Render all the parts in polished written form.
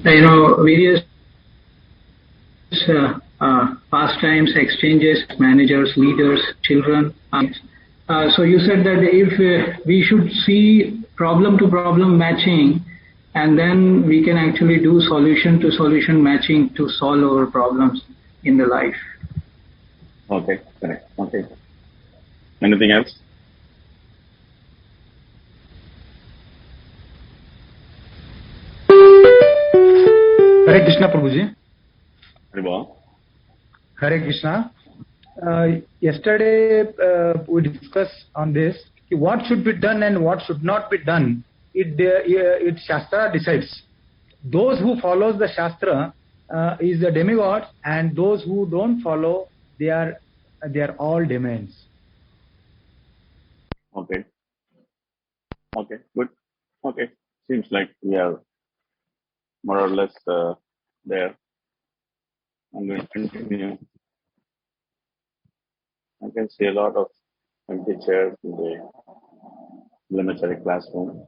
various pastimes, exchanges, managers, leaders, children. So you said that if we should see problem to problem matching, and then we can actually do solution to solution matching to solve our problems in the life. Okay, correct. Okay. Anything else? Hare Krishna, Prabhuji. Hare Hare Krishna. Yesterday we discussed on this. What should be done and what should not be done. It Shastra decides. Those who follows the Shastra is the demigod, and those who don't follow, they are all demons. Okay. Okay. Good. Okay. Seems like we are more or less there. I'm going to continue. I can see a lot of empty chairs in the elementary classroom.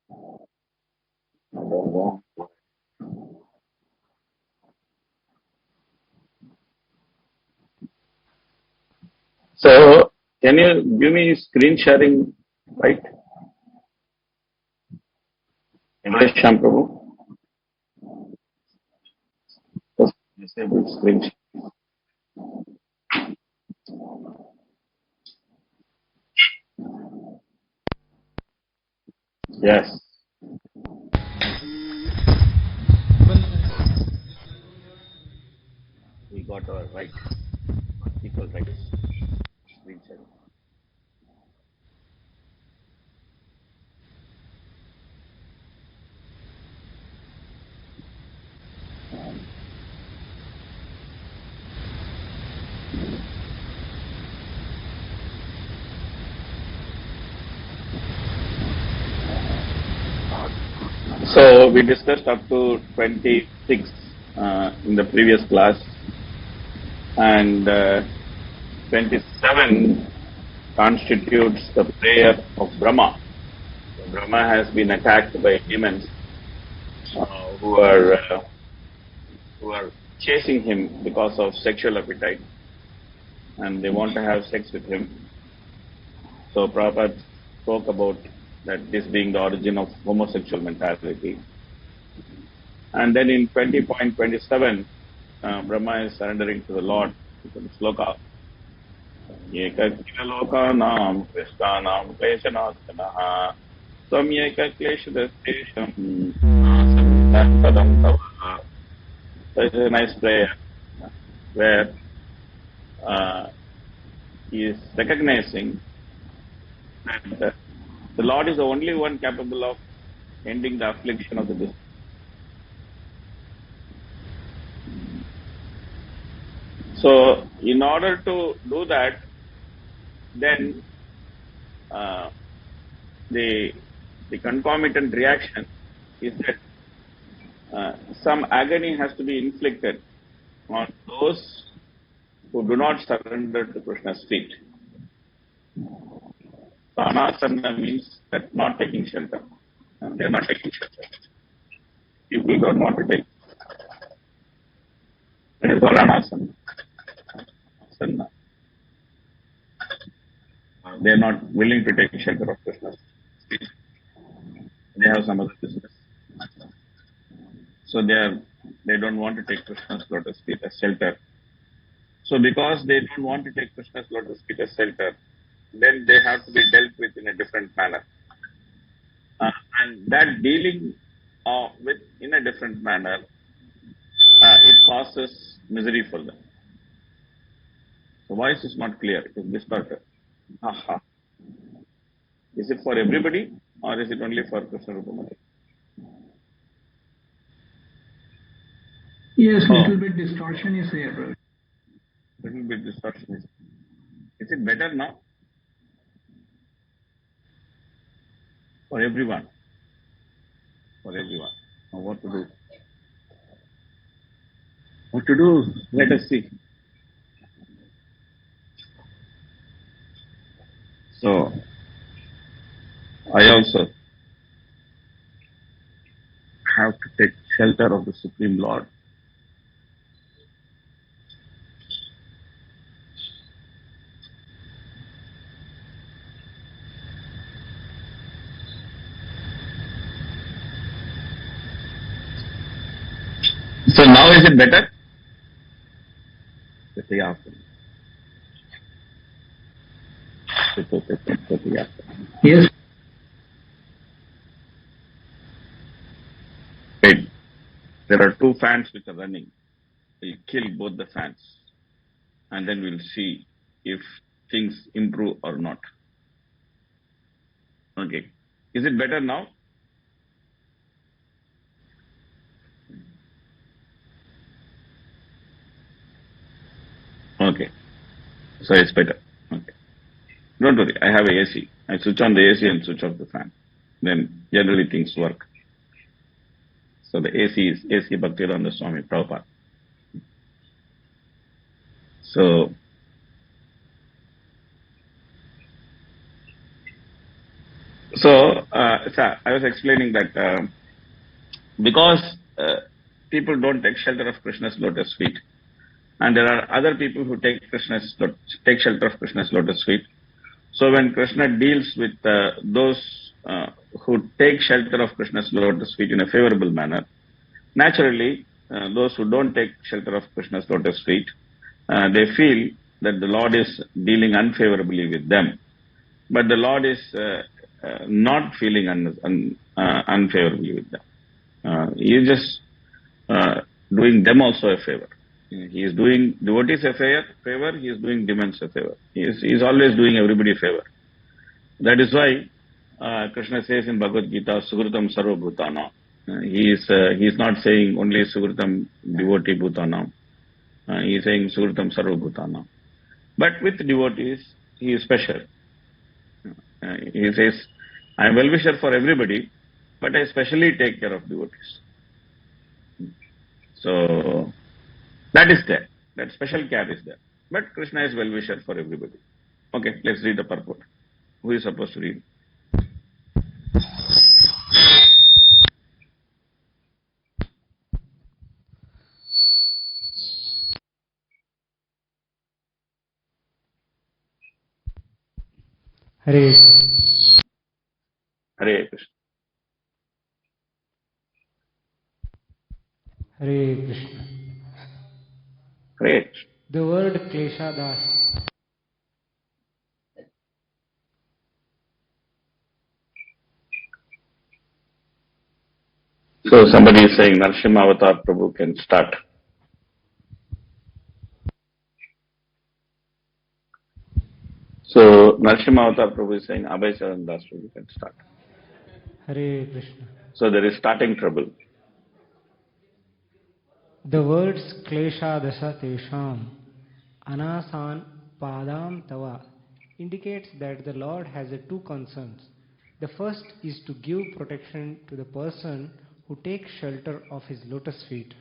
I don't know. So, can you give me screen sharing, right? English, Prabhu? Disable screen sharing. Yes. We got our rights, equal rights. Screen sharing. So we discussed up to 26 in the previous class, and 27 constitutes the prayer of Brahma. So Brahma has been attacked by demons who are chasing him because of sexual appetite, and they want to have sex with him. So Prabhupada spoke about that this being the origin of homosexual mentality. And then in 20.27, Brahma is surrendering to the Lord to the sloka. Ekakila lokanam krishtanam kleshanatanaha samyeka kleshadastesham padam tavaha. So it's a nice prayer where he is recognizing that the Lord is the only one capable of ending the affliction of the disease. So, in order to do that, then the concomitant reaction is that some agony has to be inflicted on those who do not surrender to Krishna's feet. Anasana means that not taking shelter. They are not taking shelter. People don't want to take. That is all anasana. Asana. They are not willing to take shelter of Krishna's feet. They have some other business. So they don't want to take Krishna's lotus feet as shelter. So because they don't want to take Krishna's lotus feet as shelter, then they have to be dealt with in a different manner. And that dealing with in a different manner, it causes misery for them. The voice is not clear. It is distorted. Aha. Is it for everybody or is it only for Krishna Rupamati? Yes, little bit distortion is there. Little bit distortion is it better now? For everyone. For everyone. Now what to do? What to do? Let us see. So, I also have to take shelter of the Supreme Lord. So now is it better? Yes. Wait. There are two fans which are running. We'll kill both the fans. And then we'll see if things improve or not. Okay. Is it better now? Okay. So it's better. Okay. Don't worry. I have a AC. I switch on the AC and switch off the fan. Then generally things work. So the AC is AC Bhaktivedanta Swami Prabhupada. So I was explaining that because people don't take shelter of Krishna's lotus feet, and there are other people who take shelter of Krishna's lotus feet. So when Krishna deals with those who take shelter of Krishna's lotus feet in a favorable manner, naturally those who don't take shelter of Krishna's lotus feet, they feel that the Lord is dealing unfavorably with them. But the Lord is not feeling unfavorably with them. He is just doing them also a favor. He is doing devotees a favor. He is doing demons a favor. He is always doing everybody a favor. That is why Krishna says in Bhagavad Gita, Sugritam Sarva Bhutana. He is not saying only Sugritam devotee Bhutana. He is saying Sugritam Sarva Bhutana. But with devotees, he is special. He says, I am well-wisher for everybody, but I especially take care of devotees. So, that is there. That special care is there. But Krishna is well-wisher for everybody. Okay, let's read the purport. Who is supposed to read? Hare Hare Krishna. Hare Krishna. Hare Krishna. The word Kleshadas. So somebody is saying Narsimha Avatar Prabhu can start. So Narsimha Avatar Prabhu is saying Abhay Saran Das Prabhu can start. Hare Krishna. So there is starting trouble. The words Klesha Dasa Tesham Anasan Padam Tava indicates that the Lord has two concerns. The first is to give protection to the person who takes shelter of his lotus feet,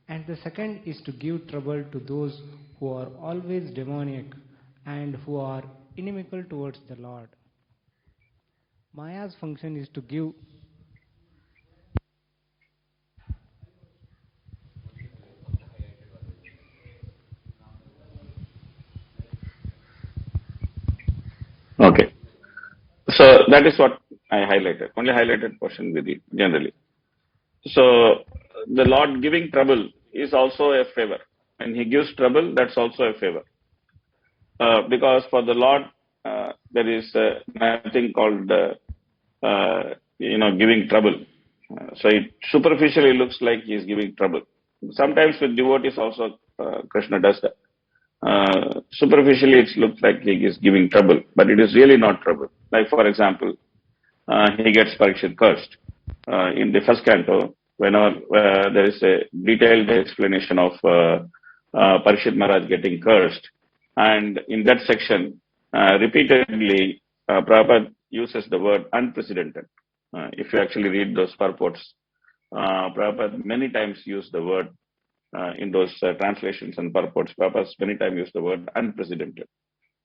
and the second is to give trouble to those who are always demoniac and who are inimical towards the Lord. Maya's function is to give Okay. So that is what I highlighted. Only highlighted portion with it generally. So the Lord giving trouble is also a favor. When He gives trouble, that's also a favor. Because for the Lord, there is nothing called, giving trouble. So it superficially looks like He is giving trouble. Sometimes with devotees also, Krishna does that. Superficially it looks like he is giving trouble, but it is really not trouble. Like for example, he gets Parikshit cursed. In the first canto, whenever there is a detailed explanation of Parikshit Maharaj getting cursed, and in that section, repeatedly, Prabhupada uses the word unprecedented. If you actually read those purports, Prabhupada many times used the word in those translations and purports. Prabhupada many times used the word unprecedented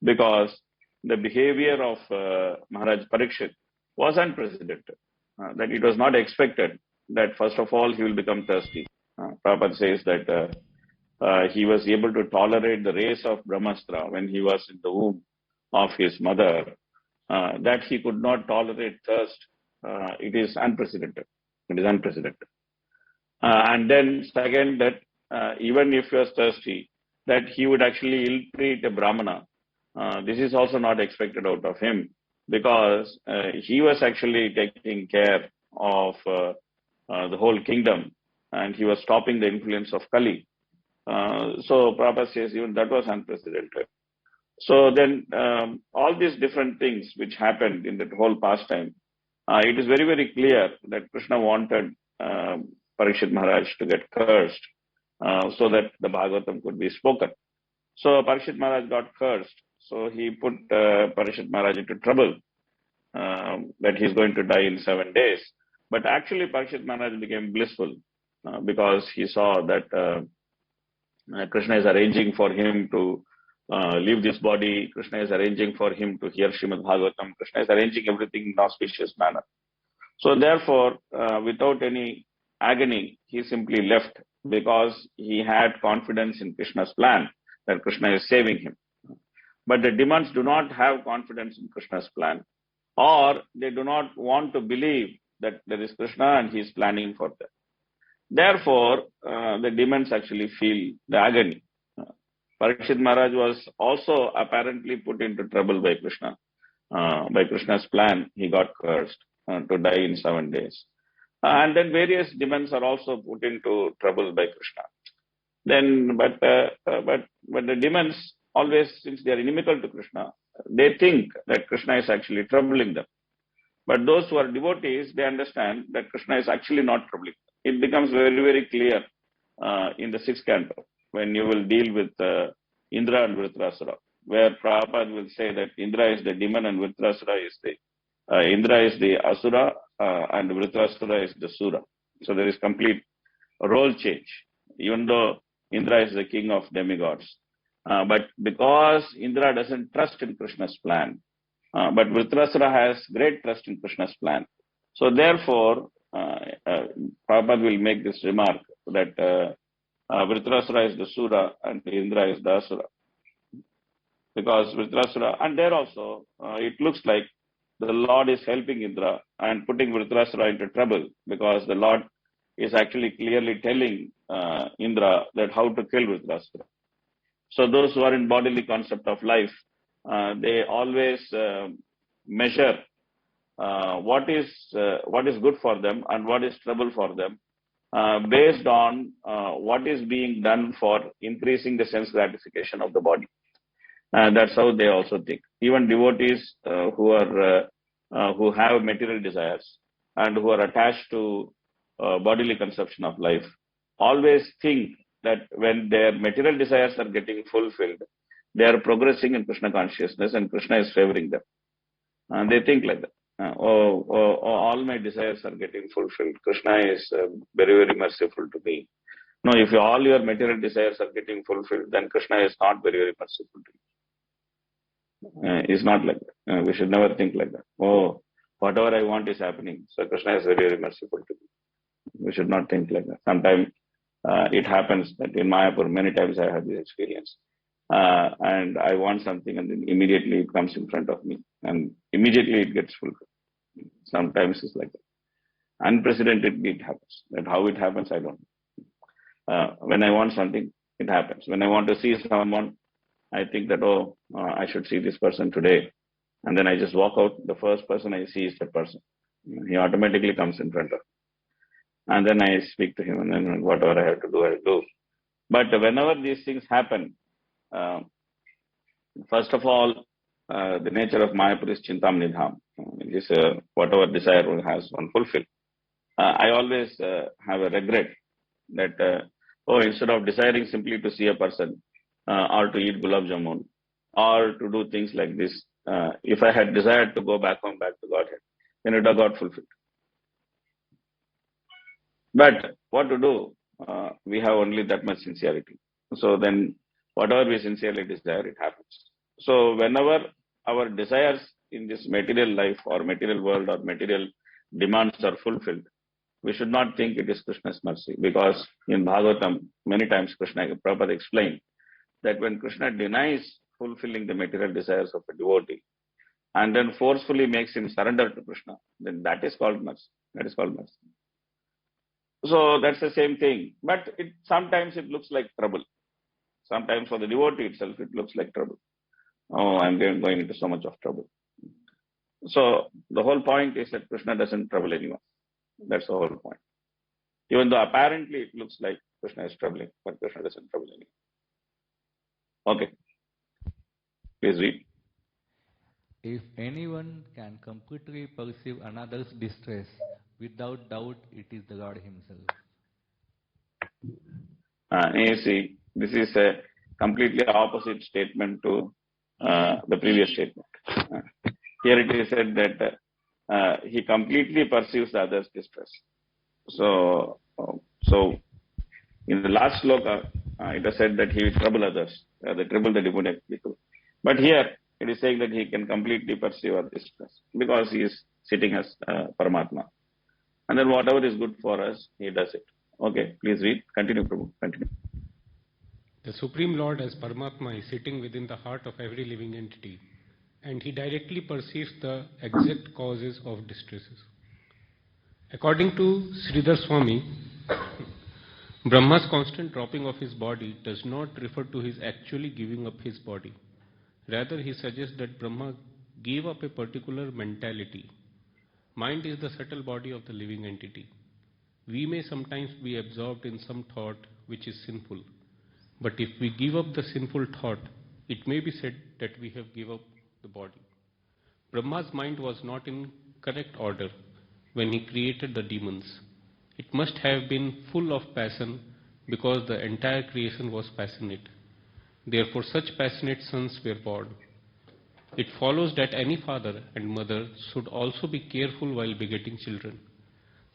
because the behavior of Maharaj Parikshit was unprecedented, that it was not expected that first of all he will become thirsty. Prabhupada says that he was able to tolerate the rays of Brahmastra when he was in the womb of his mother, that he could not tolerate thirst. It is unprecedented. It is unprecedented. And then second, that even if he was thirsty, that he would actually ill-treat a Brahmana. This is also not expected out of him, because he was actually taking care of the whole kingdom, and he was stopping the influence of Kali. So Prabhupada says even that was unprecedented. So then all these different things which happened in that whole pastime, it is very, very clear that Krishna wanted Parikshit Maharaj to get cursed so that the Bhagavatam could be spoken. So Parikshit Maharaj got cursed. So he put Parikshit Maharaj into trouble, that he's going to die in 7 days. But actually Parikshit Maharaj became blissful because he saw that Krishna is arranging for him to leave this body. Krishna is arranging for him to hear Srimad Bhagavatam. Krishna is arranging everything in auspicious manner. So therefore, without any agony, he simply left, because he had confidence in Krishna's plan, that Krishna is saving him. But the demons do not have confidence in Krishna's plan, or they do not want to believe that there is Krishna and he is planning for them. Therefore, the demons actually feel the agony. Parikshit Maharaj was also apparently put into trouble by Krishna. By Krishna's plan, he got cursed to die in 7 days. And then various demons are also put into trouble by Krishna. Then, but the demons always, since they are inimical to Krishna, they think that Krishna is actually troubling them. But those who are devotees, they understand that Krishna is actually not troubling them. It becomes very, very clear in the 6th canto, when you will deal with Indra and Vritrasura, where Prabhupada will say that Indra is the demon and Vritrasura is the Indra is the Asura and Vritrasura is the Sura. So there is complete role change, even though Indra is the king of demigods. But because Indra doesn't trust in Krishna's plan, but Vritrasura has great trust in Krishna's plan. So therefore, Prabhupada will make this remark that Vritrasura is the Sura and Indra is the Asura. Because Vritrasura, and there also, it looks like the Lord is helping Indra and putting Vritrasura into trouble, because the Lord is actually clearly telling Indra that how to kill Vritrasura. So those who are in bodily concept of life, they always measure what is good for them and what is trouble for them, based on what is being done for increasing the sense gratification of the body. That's how they also think. Even devotees who have material desires and who are attached to bodily conception of life always think that when their material desires are getting fulfilled, they are progressing in Krishna consciousness and Krishna is favoring them. And they think like that. All my desires are getting fulfilled. Krishna is very, very merciful to me. No, if all your material desires are getting fulfilled, then Krishna is not very, very merciful to you. It's not like that. We should never think like that. Oh, whatever I want is happening, so Krishna is very, very merciful to me. We should not think like that. Sometimes it happens that in Mayapur, many times I have this experience. And I want something and then immediately it comes in front of me and immediately it gets fulfilled. Sometimes it's like that. Unprecedented it happens. That how it happens, I don't know. When I want something, it happens. When I want to see someone, I think that, I should see this person today. And then I just walk out. The first person I see is that person. He automatically comes in front of me. And then I speak to him and then whatever I have to do, I do. But whenever these things happen, first of all, the nature of Mayapur is Chintam Nidham. It is whatever desire one has, one fulfill. I always have a regret that, instead of desiring simply to see a person or to eat gulab jamun or to do things like this, if I had desired to go back home, back to Godhead, then it would have got fulfilled. But what to do? We have only that much sincerity. So then whatever we sincerely desire, it happens. So whenever our desires in this material life or material world or material demands are fulfilled, we should not think it is Krishna's mercy, because in Bhagavatam, many times Prabhupada explained that when Krishna denies fulfilling the material desires of a devotee and then forcefully makes him surrender to Krishna, then that is called mercy. That is called mercy. So that's the same thing. But sometimes it looks like trouble. Sometimes for the devotee itself, it looks like trouble. Oh, I'm going into so much of trouble. So the whole point is that Krishna doesn't trouble anyone. That's the whole point. Even though apparently it looks like Krishna is troubling, but Krishna doesn't trouble anyone. Okay. Please read. If anyone can completely perceive another's distress, without doubt it is the Lord himself. You see, this is a completely opposite statement to the previous statement. Here it is said that he completely perceives the other's distress. So in the last sloka, it is said that he will trouble others, they trouble the demonic people. But here it is saying that he can completely perceive our distress because he is sitting as Paramatma. And then whatever is good for us, he does it. Okay, please read. Continue, Prabhu. Continue. The Supreme Lord as Paramatma is sitting within the heart of every living entity, and he directly perceives the exact causes of distresses. According to Sridhar Swami, Brahma's constant dropping of his body does not refer to his actually giving up his body. Rather, he suggests that Brahma gave up a particular mentality. Mind is the subtle body of the living entity. We may sometimes be absorbed in some thought which is sinful. But if we give up the sinful thought, it may be said that we have given up the body. Brahma's mind was not in correct order when he created the demons. It must have been full of passion because the entire creation was passionate. Therefore, such passionate sons were born. It follows that any father and mother should also be careful while begetting children.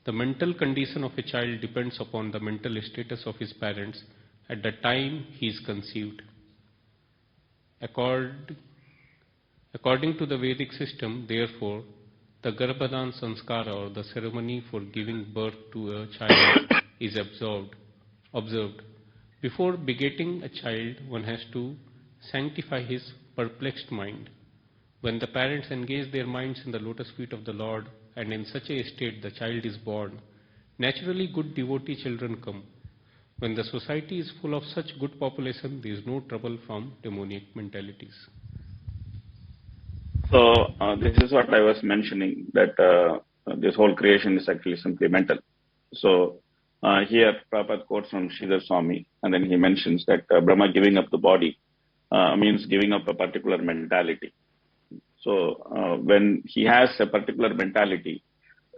The mental condition of a child depends upon the mental status of his parents at the time he is conceived. According to the Vedic system, therefore, the Garbhadan Sanskara, or the ceremony for giving birth to a child, is observed. Before begetting a child, one has to sanctify his perplexed mind. When the parents engage their minds in the lotus feet of the Lord, and in such a state the child is born, naturally good devotee children come. When the society is full of such good population, there is no trouble from demoniac mentalities. So this is what I was mentioning, that this whole creation is actually simply mental. So here Prabhupada quotes from Sridhar Swami, and then he mentions that Brahma giving up the body means giving up a particular mentality. So when he has a particular mentality,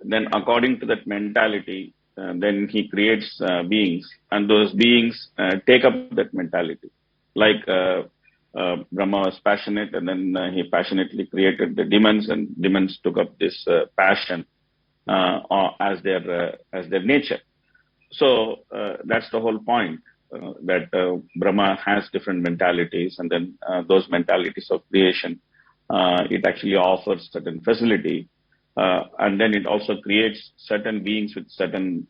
then according to that mentality, then he creates beings, and those beings take up that mentality. Like Brahma was passionate, and then he passionately created the demons, and demons took up this passion as their nature. So that's the whole point, that Brahma has different mentalities, and then those mentalities of creation, it actually offers certain facility, and then it also creates certain beings with certain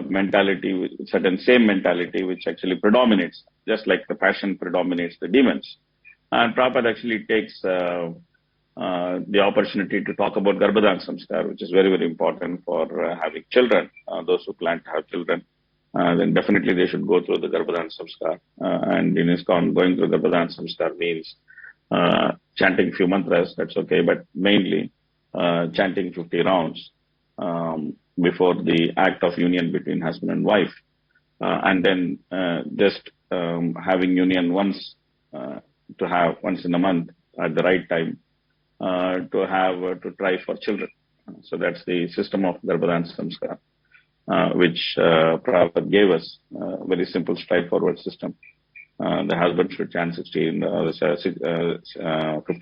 mentality, with certain same mentality, which actually predominates, just like the passion predominates the demons. And Prabhupada actually takes the opportunity to talk about Garbhadan Samskar, which is very, very important for having children. Those who plan to have children, then definitely they should go through the Garbhadan Samskar. And in ISKCON, going through Garbhadan Samskar means chanting few mantras, that's okay, but mainly chanting 50 rounds before the act of union between husband and wife, and then just having union once in a month at the right time to try for children. So that's the system of Garbhadan Samskar, which Prabhupada gave us, very simple, straightforward system. The husband should chant 50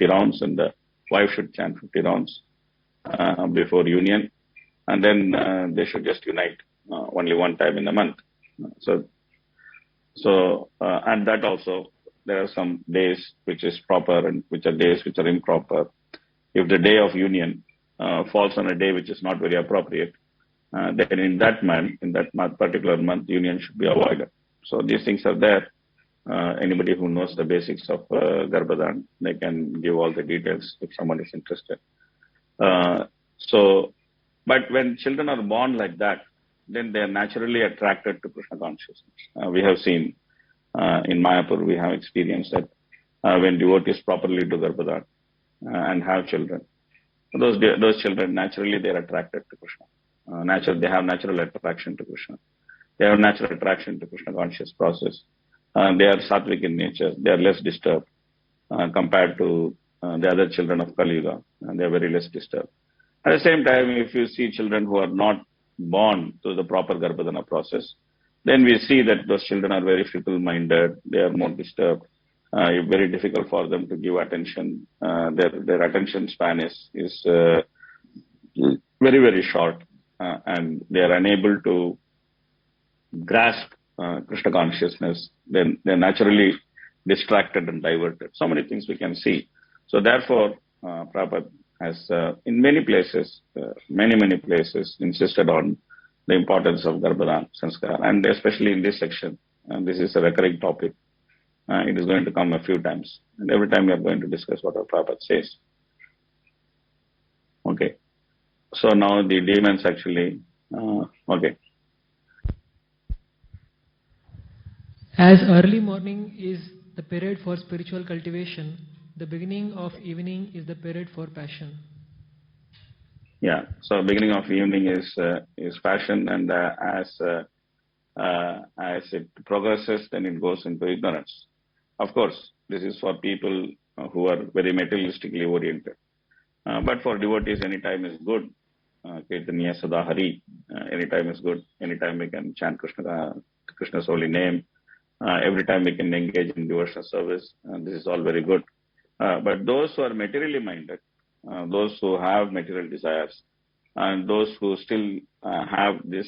rounds, and the wife should chant 50 rounds before union, and then they should just unite only one time in a month. So and that also, there are some days which is proper and which are days which are improper. If the day of union falls on a day which is not very appropriate, then in that particular month, union should be avoided. So these things are there. Anybody who knows the basics of Garbhadan, they can give all the details if someone is interested. But when children are born like that, then they are naturally attracted to Krishna consciousness. We have seen in Mayapur, we have experienced that when devotees properly do Garbhadan and have children, those children naturally they are attracted to Krishna. They have natural attraction to Krishna. They have natural attraction to Krishna conscious process. They are sattvic in nature. They are less disturbed compared to the other children of Kali Yuga. They are very less disturbed. At the same time, if you see children who are not born to the proper Garbhadana process, then we see that those children are very fickle-minded. They are more disturbed. It's very difficult for them to give attention. Their attention span is very, very short, and they are unable to grasp Krishna consciousness. Then they're naturally distracted and diverted. So many things we can see. So therefore, Prabhupada has, in many places, many places, insisted on the importance of Garbhadan Sanskar, and especially in this section. And this is a recurring topic. It is going to come a few times, and every time we are going to discuss what our Prabhupada says. Okay. So now the demons actually, okay. As early morning is the period for spiritual cultivation, the beginning of evening is the period for passion. Yeah, so beginning of evening is passion, and as it progresses, then it goes into ignorance. Of course, this is for people who are very materialistically oriented. But for devotees, any time is good. Kirtaniya Sada Hari, any time is good. Any time we can chant Krishna's holy name. Every time we can engage in devotional service. This is all very good. But those who are materially minded, those who have material desires, and those who still have this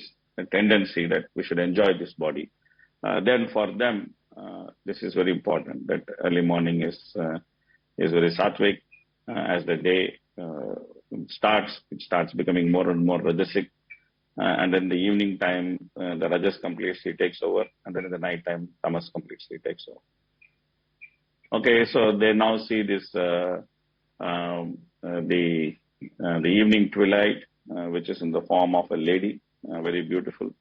tendency that we should enjoy this body, then for them, this is very important, that early morning is very sattvic. As the day starts, it starts becoming more and more rajasic. And then the evening time, the rajas completely takes over, and then in the night time, tamas completely takes over. Okay, so they now see this the evening twilight, which is in the form of a lady, very beautiful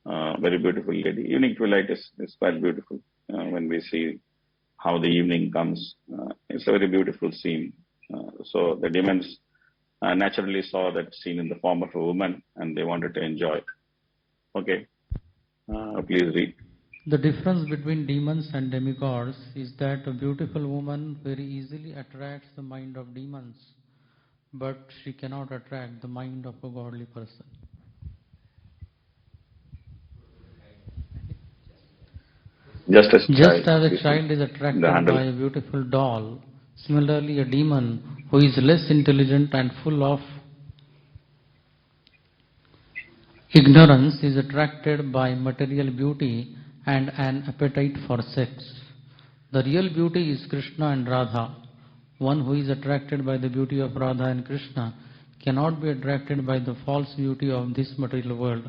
lady. Evening twilight is quite beautiful when we see how the evening comes. It's a very beautiful scene. So the demons naturally saw that scene in the form of a woman, and they wanted to enjoy it. Okay, please read. The difference between demons and demigods is that a beautiful woman very easily attracts the mind of demons, but she cannot attract the mind of a godly person. Just as a child is attracted by a beautiful doll, similarly a demon who is less intelligent and full of ignorance is attracted by material beauty and an appetite for sex. The real beauty is Krishna and Radha. One who is attracted by the beauty of Radha and Krishna cannot be attracted by the false beauty of this material world.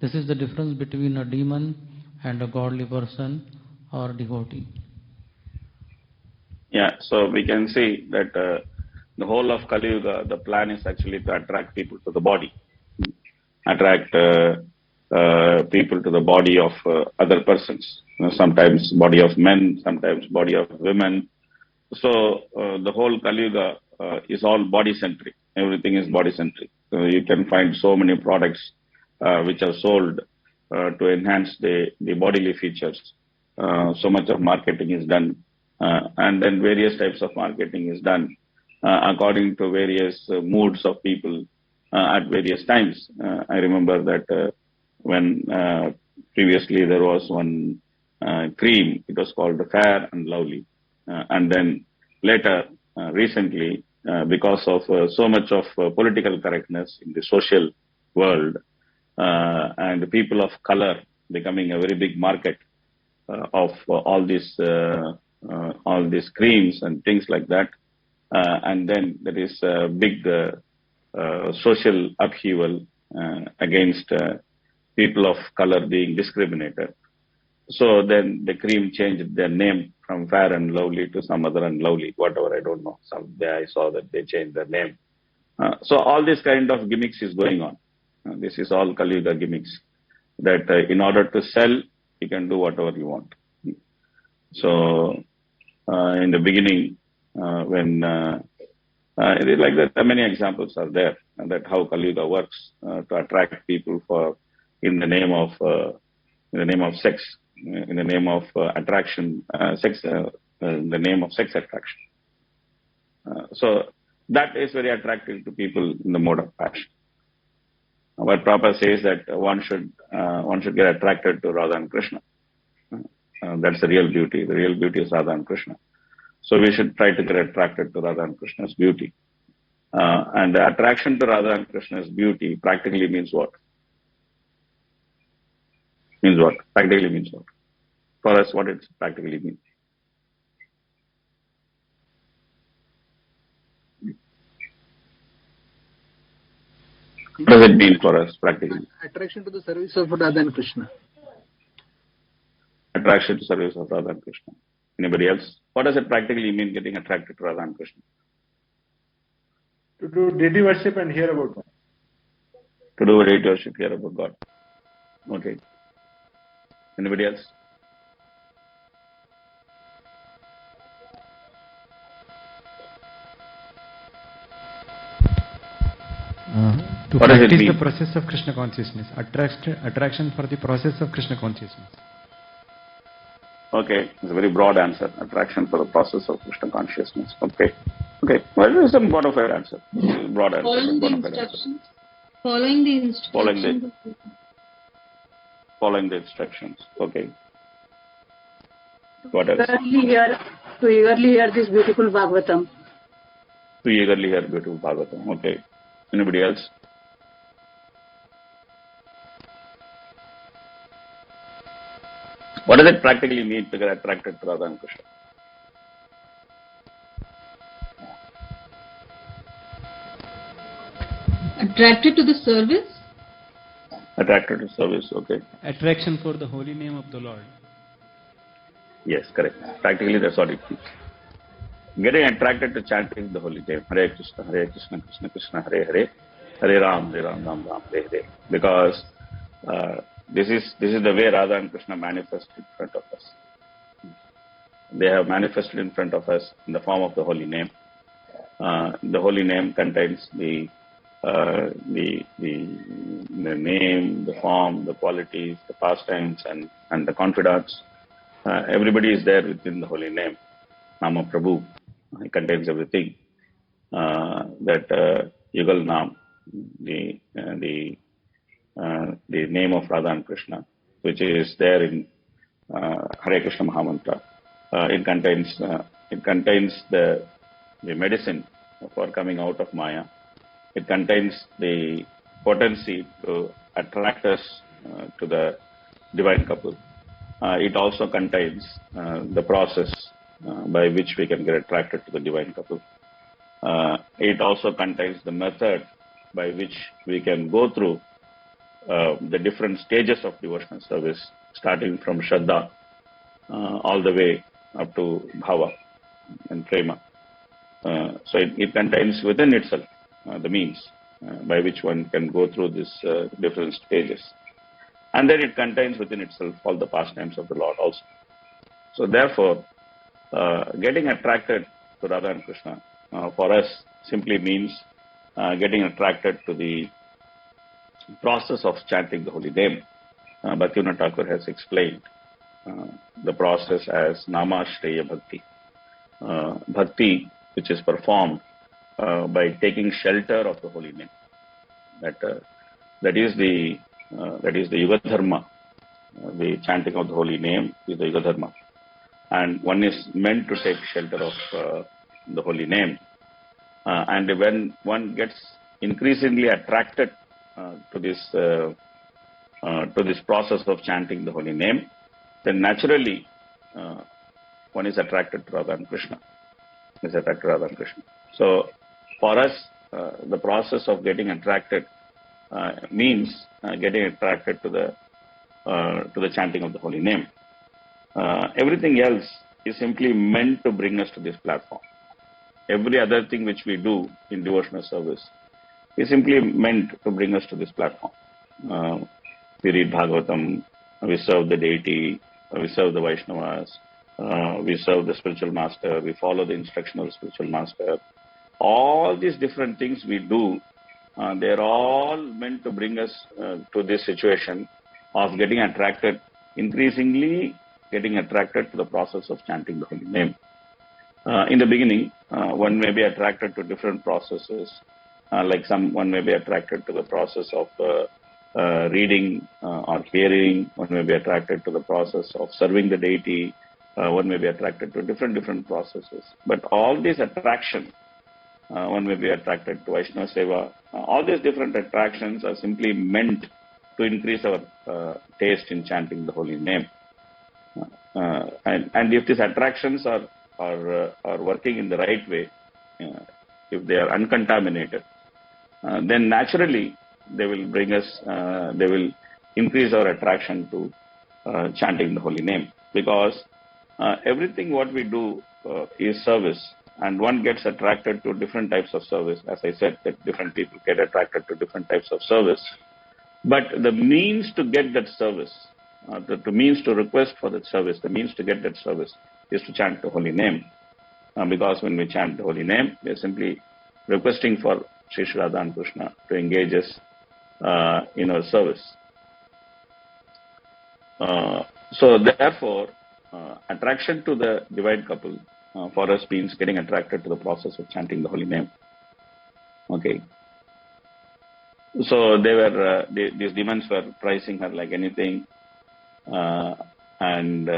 This is the difference between a demon and a godly person or devotee. Yeah, so we can see that the whole of Kali Yuga, the plan is actually to attract people to the body, attract people to the body of other persons. Sometimes body of men, sometimes body of women. So the whole Kali Yuga is all body-centric. Everything is body-centric. So you can find so many products which are sold to enhance the bodily features. So much of marketing is done. And then various types of marketing is done according to various moods of people at various times. I remember that when previously there was one cream, it was called Fair and Lovely. And then later, recently, because of so much of political correctness in the social world and the people of color becoming a very big market of all these creams and things like that. And then there is a big social upheaval against people of color being discriminated. So then the cream changed their name from Fair and Lovely to some other unlovely, whatever, I don't know. Someday I saw that they changed their name. So all this kind of gimmicks is going on. This is all Kali Yuga gimmicks. That in order to sell, you can do whatever you want. So in the beginning, when it is like that, many examples are there, and that how Kali Yuga works to attract people for in the name of sex, in the name of attraction, in the name of sex attraction. So that is very attractive to people in the mode of passion. What Prabhupada says that one should get attracted to Radha and Krishna. That's the real beauty. The real beauty is Radha and Krishna. So we should try to get attracted to Radha and Krishna's beauty. And the attraction to Radha and Krishna's beauty practically means what? Means what? Practically means what? For us, what it practically means. What does it mean for us practically? Attraction to the service of Radha and Krishna. Attraction to service of Radha and Krishna. Anybody else? What does it practically mean, getting attracted to Radha and Krishna? To do deity worship and hear about God. To do deity worship, hear about God. Okay. Anybody else? To what practice the process of Krishna consciousness. Attraction for the process of Krishna consciousness. Okay, it's a very broad answer. Attraction for the process of Krishna consciousness. Okay. Okay. Well, it's a bona fide answer. Broad answer. Following the instructions. Following the instructions. Following the instructions. Okay. What else? To eagerly hear this beautiful Bhagavatam. To eagerly hear beautiful Bhagavatam. Okay. Anybody else? What does it practically mean to get attracted to Radha and Krishna? Attracted to the service? Attracted to service, okay. Attraction for the holy name of the Lord. Yes, correct. Practically that's what it means. Getting attracted to chanting the holy name. Hare Krishna, Krishna Krishna, Hare Hare, Hare Ram, Ram, Hare Hare. Because this is the way Radha and Krishna manifest in front of us. They have manifested in front of us in the form of the holy name. The holy name contains the name, the form, the qualities, the pastimes, and the confidants. Everybody is there within the holy name. Nama Prabhu. It contains everything. That Yugal Nam, the name of Radha and Krishna, which is there in Hare Krishna Mahamantra. It contains the medicine for coming out of Maya. It contains the potency to attract us to the divine couple. It also contains the process by which we can get attracted to the divine couple. It also contains the method by which we can go through the different stages of devotional service, starting from Shraddha all the way up to Bhava and Prema. So it contains within itself the means by which one can go through these different stages. And then it contains within itself all the pastimes of the Lord also. So therefore, getting attracted to Radha and Krishna for us simply means getting attracted to the process of chanting the holy name. Bhaktivinoda Thakur has explained the process as Namashreya Bhakti. Bhakti which is performed by taking shelter of the holy name. That is the Yuga Dharma. The chanting of the holy name is the Yuga Dharma. And one is meant to take shelter of the holy name. And when one gets increasingly attracted to this process of chanting the holy name, then naturally one is attracted to Radha and Krishna. So for us, the process of getting attracted means getting attracted to the chanting of the holy name. Everything else is simply meant to bring us to this platform. Every other thing which we do in devotional service is simply meant to bring us to this platform. We read Bhagavatam, we serve the deity, we serve the Vaishnavas, we serve the spiritual master, we follow the instruction of the spiritual master. All these different things we do, they're all meant to bring us to this situation of getting attracted, increasingly getting attracted to the process of chanting the holy name. In the beginning, one may be attracted to different processes, one may be attracted to the process of reading or hearing, one may be attracted to the process of serving the deity, one may be attracted to different processes. But all these attractions, one may be attracted to Vaishnava Seva, all these different attractions are simply meant to increase our taste in chanting the holy name. And if these attractions are working in the right way, if they are uncontaminated, then naturally they will bring us, they will increase our attraction to chanting the holy name. Because everything what we do is service, and one gets attracted to different types of service. As I said, that different people get attracted to different types of service. But the means to get that service, the means to request for that service, the means to get that service is to chant the holy name. Because when we chant the holy name, we are simply requesting for Sri Radha and Krishna to engage us in our service. So therefore, attraction to the divine couple for us means getting attracted to the process of chanting the holy name. Okay. So they were these demons were pricing her like anything, and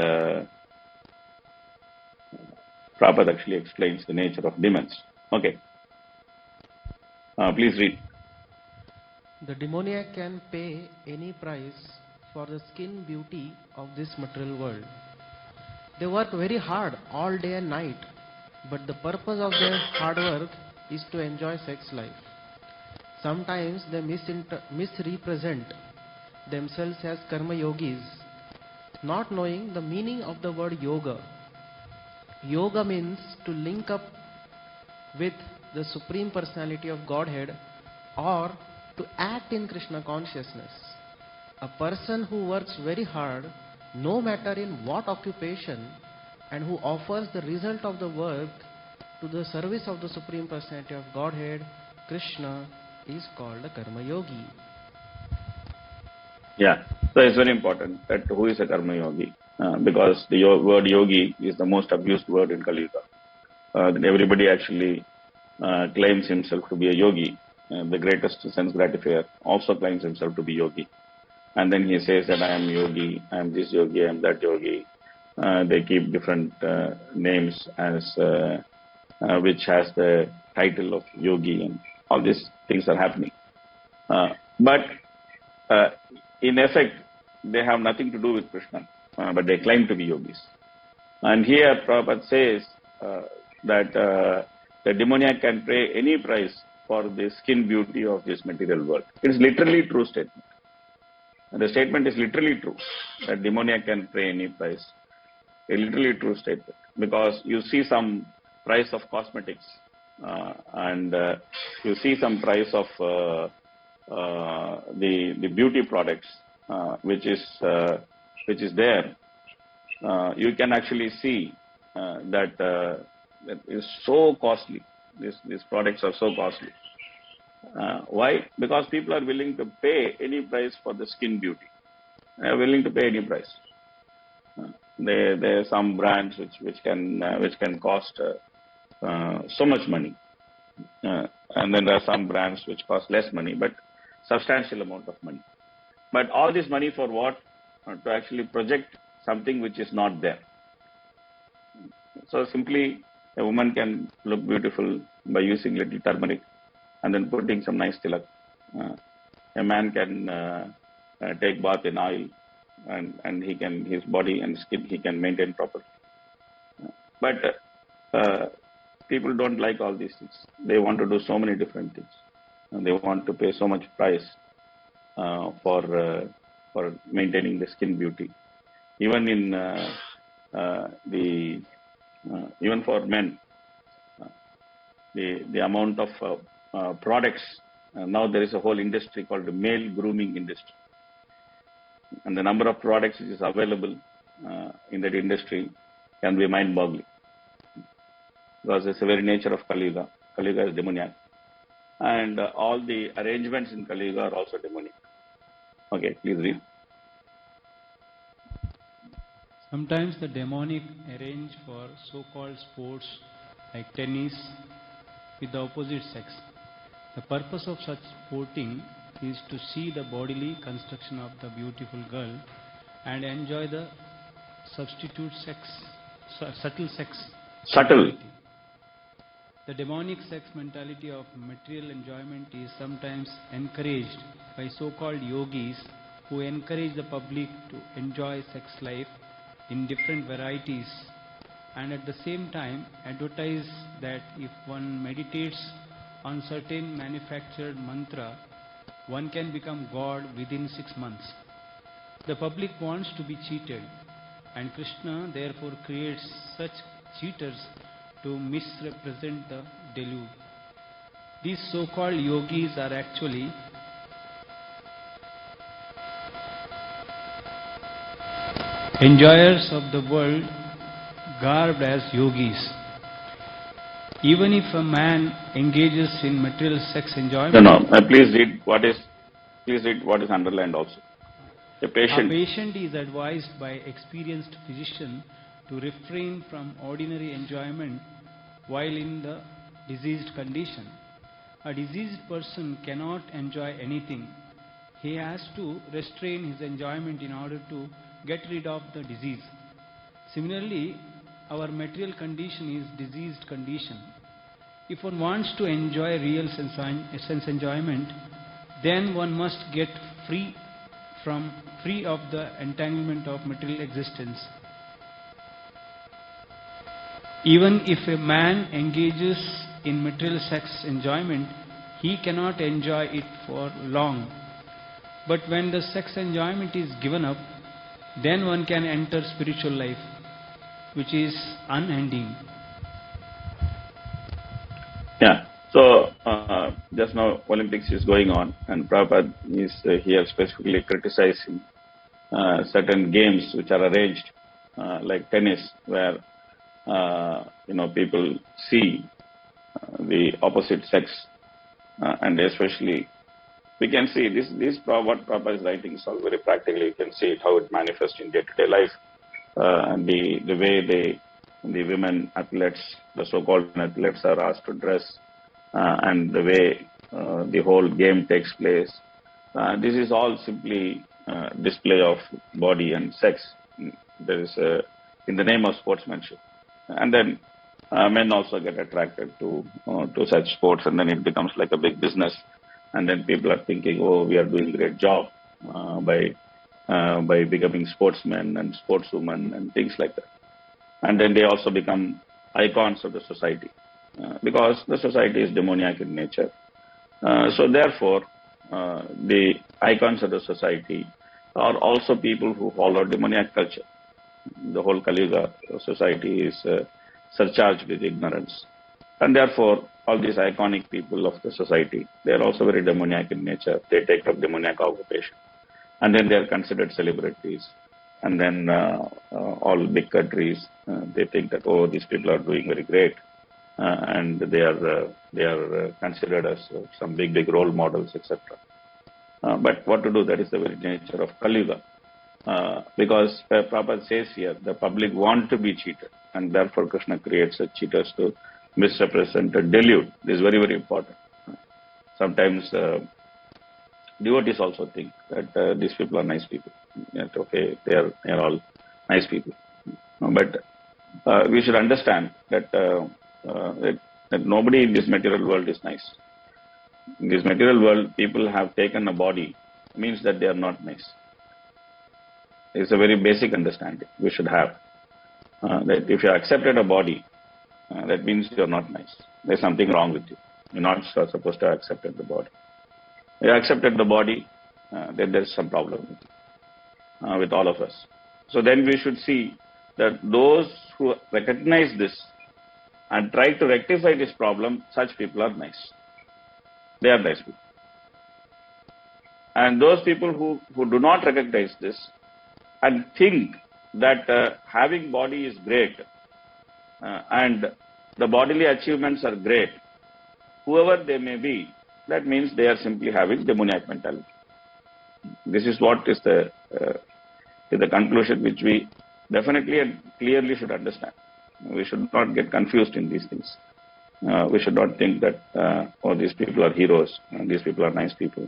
Prabhupada actually explains the nature of demons. Okay. Please read. The demoniac can pay any price for the skin beauty of this material world. They work very hard all day and night, but the purpose of their hard work is to enjoy sex life. Sometimes they misrepresent themselves as karma yogis, not knowing the meaning of the word yoga. Yoga means to link up with the Supreme Personality of Godhead or to act in Krishna consciousness. A person who works very hard, no matter in what occupation, and who offers the result of the work to the service of the Supreme Personality of Godhead, Krishna, is called a karma yogi. Yeah, so it's very important that who is a karma yogi, because the word yogi is the most abused word in Kali Yuga. Everybody actually claims himself to be a yogi. The greatest sense gratifier also claims himself to be yogi. And then he says that I am yogi, I am this yogi, I am that yogi. They keep different names as which has the title of yogi, and all these things are happening. But in effect, they have nothing to do with Krishna, but they claim to be yogis. And here Prabhupada says that the demoniac can pay any price for the skin beauty of this material world. It is literally true statement. And the statement is literally true, that demoniac can pay any price. A literally true statement. Because you see some price of cosmetics and you see some price of the beauty products which is there. You can actually see that is so costly. These products are so costly. Why? Because people are willing to pay any price for the skin beauty. They are willing to pay any price. There are some brands which can cost so much money, and then there are some brands which cost less money, but substantial amount of money. But all this money for what? To actually project something which is not there. So simply, a woman can look beautiful by using little turmeric and then putting some nice tilak. A man can take bath in oil, and he can, his body and skin he can maintain properly. But people don't like all these things. They want to do so many different things, and they want to pay so much price for maintaining the skin beauty. Even in even for men, the amount of products, now there is a whole industry called the male grooming industry, and the number of products which is available in that industry can be mind-boggling, because it's the very nature of Kali Yuga. Kali Yuga is demoniac, and all the arrangements in Kali Yuga are also demonic. Okay, please read. Sometimes the demonic arrange for so-called sports like tennis with the opposite sex. The purpose of such sporting is to see the bodily construction of the beautiful girl and enjoy the substitute sex, subtle sex. Subtle. The demonic sex mentality of material enjoyment is sometimes encouraged by so-called yogis who encourage the public to enjoy sex life in different varieties, and at the same time advertise that if one meditates on certain manufactured mantra, one can become God within 6 months. The public wants to be cheated, and Krishna therefore creates such cheaters to misrepresent the deluge. These so-called yogis are actually enjoyers of the world garbed as yogis. Even if a man engages in material sex enjoyment... Please read what is underlined also. A patient is advised by experienced physician to refrain from ordinary enjoyment while in the diseased condition. A diseased person cannot enjoy anything. He has to restrain his enjoyment in order to get rid of the disease. Similarly, our material condition is diseased condition. If one wants to enjoy real sense enjoyment, then one must get free of the entanglement of material existence. Even if a man engages in material sex enjoyment, he cannot enjoy it for long. But when the sex enjoyment is given up, then one can enter spiritual life, which is unending. Yeah. So just now Olympics is going on, and Prabhupada is here specifically criticizing certain games which are arranged, like tennis, where people see the opposite sex, and especially we can see this what Prabhupada is writing is all very practically. You can see it, how it manifests in day-to-day life, and the way the women athletes, the so-called athletes, are asked to dress, and the way the whole game takes place. This is all simply display of body and sex. There is in the name of sportsmanship, and then men also get attracted to such sports, and then it becomes like a big business. And then people are thinking, oh, we are doing a great job by becoming sportsmen and sportswomen and things like that. And then they also become icons of the society, because the society is demoniac in nature. So therefore, the icons of the society are also people who follow demoniac culture. The whole Kali Yuga society is surcharged with ignorance. And therefore, all these iconic people of the society, they are also very demoniac in nature. They take up demoniac occupation. And then they are considered celebrities. And then all big countries, they think that, oh, these people are doing very great. And they are considered as some big role models, etc. But what to do? That is the very nature of Kali Yuga. Because Prabhupada says here, the public want to be cheated. And therefore, Krishna creates such cheaters to misrepresent and delude. This is very, very important. Sometimes devotees also think that these people are nice people. That, okay, they are all nice people. But we should understand that that nobody in this material world is nice. In this material world, people have taken a body, means that they are not nice. It's a very basic understanding we should have. That if you accepted a body, that means you're not nice. There's something wrong with you. You're not supposed to have accepted the body. You accepted the body, then there's some problem with all of us. So then we should see that those who recognize this and try to rectify this problem, such people are nice. They are nice people. And those people who do not recognize this and think that having body is great and the bodily achievements are great, whoever they may be, that means they are simply having demoniac mentality. This is what is the conclusion which we definitely and clearly should understand. We should not get confused in these things. We should not think that, oh, these people are heroes, and these people are nice people.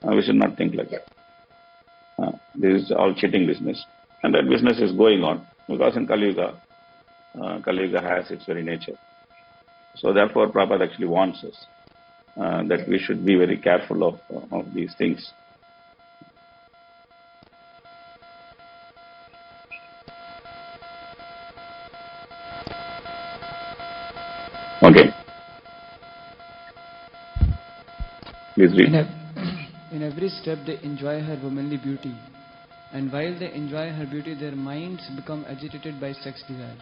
We should not think like that. This is all cheating business. And that business is going on because in Kali Yuga, Kali Yuga has its very nature. So therefore, Prabhupada actually warns us that we should be very careful of these things. Okay. Please read. In every step they enjoy her womanly beauty, and while they enjoy her beauty, their minds become agitated by sex desire.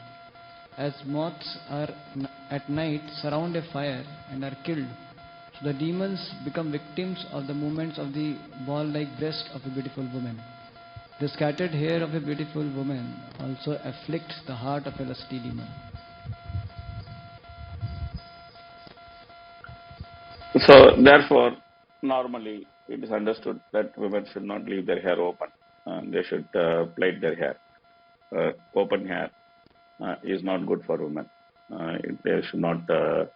As moths are at night surround a fire and are killed, so the demons become victims of the movements of the ball-like breast of a beautiful woman. The scattered hair of a beautiful woman also afflicts the heart of a lusty demon. So therefore, normally it is understood that women should not leave their hair open. They should plait their hair. Open hair is not good for women. They should not. That's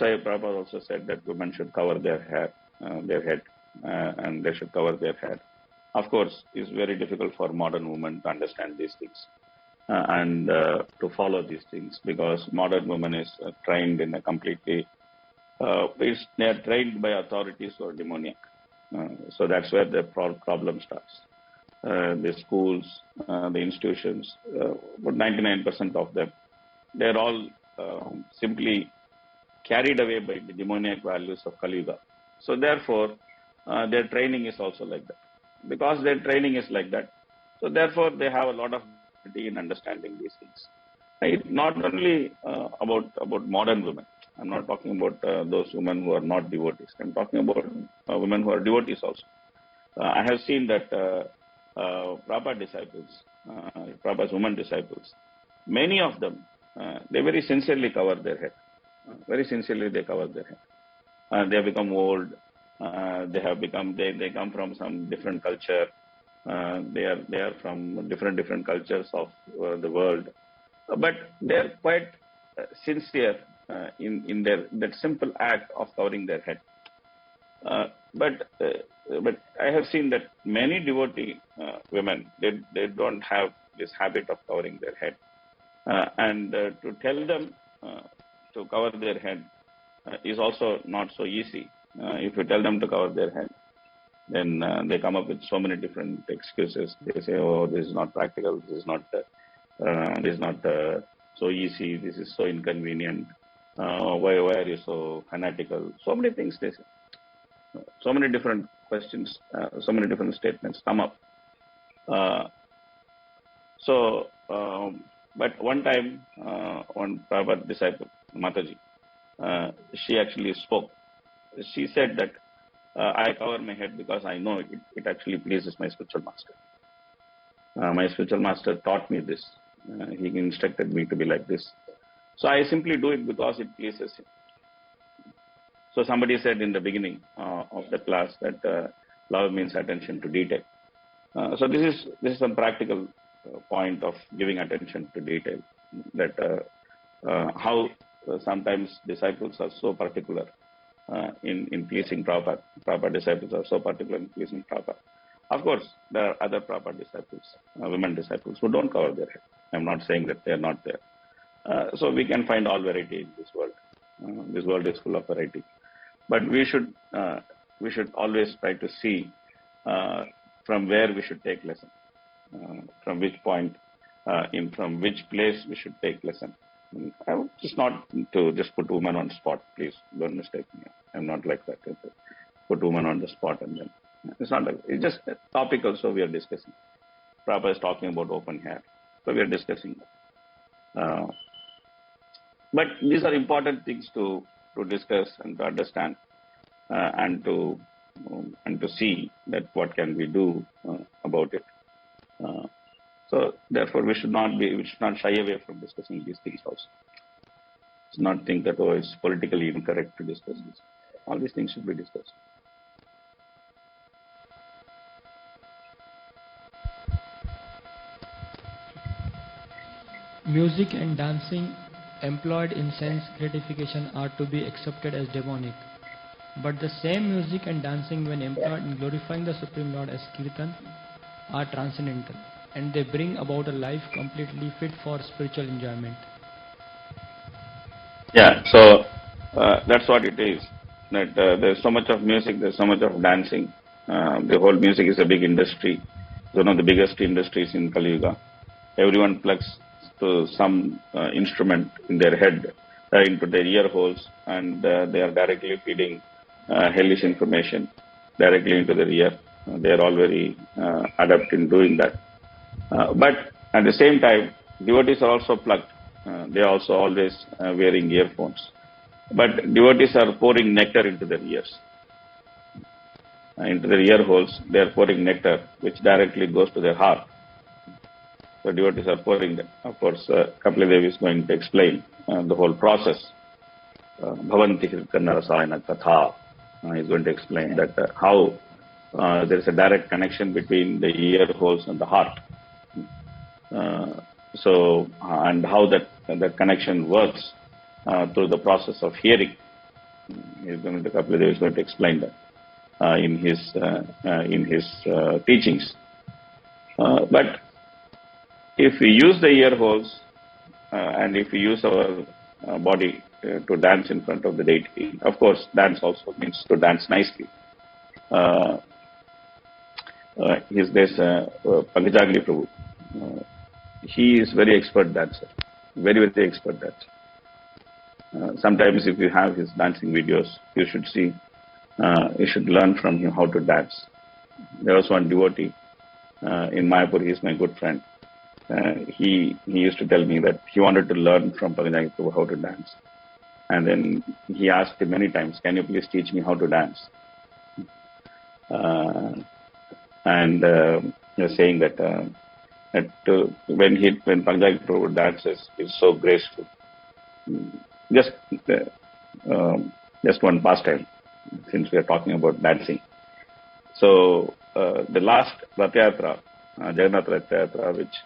why Prabhupada also said that women should cover their hair, their head, and they should cover their hair. Of course, it's very difficult for modern women to understand these things and to follow these things because modern woman is trained in a completely. They are trained by authorities who are demoniac. So that's where the problem starts. The schools, the institutions, about 99% of them, they're all simply carried away by the demoniac values of Kali Yuga. So therefore, their training is also like that. Because their training is like that, so therefore they have a lot of difficulty in understanding these things. It's not only about modern women. I'm not talking about those women who are not devotees. I'm talking about women who are devotees also. I have seen that Prabhupada disciples, Prabhupada's women disciples, many of them, they very sincerely cover their head. Very sincerely they cover their head. They have become old. They come from some different culture. They are from different cultures of the world. But they are quite sincere in that simple act of covering their head. But I have seen that many devotee women, they don't have this habit of covering their head. And to tell them to cover their head is also not so easy. If you tell them to cover their head, then they come up with so many different excuses. They say, oh, this is not practical, this is not so easy, this is so inconvenient, why are you so fanatical? So many things they say. So many different questions, so many different statements come up. But one time, one Prabhupada disciple, Mataji, she actually spoke. She said that I cover my head because I know it actually pleases my spiritual master. My spiritual master taught me this. He instructed me to be like this. So I simply do it because it pleases him. So somebody said in the beginning of the class that love means attention to detail. So this is some practical point of giving attention to detail. That how sometimes disciples are so particular in pleasing Prabhupada. Prabhupada disciples are so particular in pleasing Prabhupada. Of course, there are other Prabhupada disciples, women disciples, who don't cover their head. I'm not saying that they are not there. So we can find all variety in this world. This world is full of variety. But we should always try to see from where we should take lesson, from which point, from which place we should take lesson. I would just not to just put women on spot, please don't mistake me. I'm not like that. put woman on the spot and then it's not like it's just a topic also we are discussing. Prabhupada is talking about open hair, so we are discussing that. But these are important things to discuss and to understand and to see that what can we do about it. So therefore we should not shy away from discussing these things also. Let's not think that it's politically incorrect to discuss this. All these things should be discussed. Music and dancing employed in sense gratification are to be accepted as demonic. But the same music and dancing when employed in glorifying the Supreme Lord as kirtan are transcendental, and they bring about a life completely fit for spiritual enjoyment. Yeah, so that's what it is. That there's so much of music, there's so much of dancing. The whole music is a big industry. It's one of the biggest industries in Kali Yuga. Everyone plugs to some instrument in their head, into their ear holes, and they are directly feeding hellish information directly into their ear. They are all very adept in doing that. But at the same time, devotees are also plugged. They are also always wearing earphones. But devotees are pouring nectar into their ears. Into their ear holes, they are pouring nectar, which directly goes to their heart. So devotees are pouring that. Of course, Kapila Devi is going to explain the whole process. Bhavanti Hirkanna Rasayana Katha. He is going to explain that how there is a direct connection between the ear holes and the heart. And how that connection works through the process of hearing. Kapila Devi is going to explain that in his teachings. But if we use the ear holes and if we use our body to dance in front of the deity, of course, dance also means to dance nicely. There's Pankajagni Prabhu. He is very expert dancer, very, very expert dancer. Sometimes if you have his dancing videos, you should see, you should learn from him how to dance. There was one devotee in Mayapur, he is my good friend. He used to tell me that he wanted to learn from Pankajagni Prabhu how to dance. And then he asked him many times, can you please teach me how to dance? He was saying that when Pankajagni Prabhu dances, it's so graceful. Just one pastime, since we are talking about dancing. So the last Rath Yatra, Jagannath Rath Yatra, which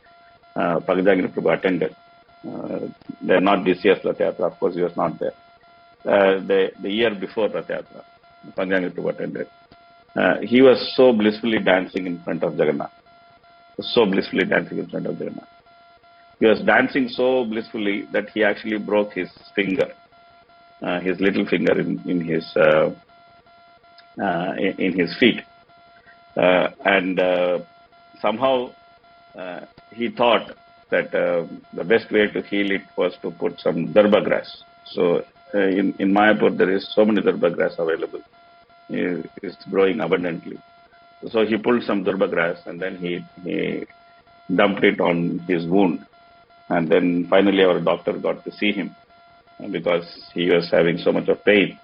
Pankajagni Prabhu attended, they're not this year's Rath Yatra, of course he was not there. The year before Rath Yatra, Pankajagni Prabhu attended. He was so blissfully dancing in front of Jagannath. So blissfully dancing in front of Jagannath. He was dancing so blissfully that he actually broke his finger, his little finger in his feet. Somehow he thought that the best way to heal it was to put some darba grass. So in Mayapur there is so many darba grass available. It's growing abundantly. So he pulled some darba grass and then he dumped it on his wound. And then finally our doctor got to see him because he was having so much of pain.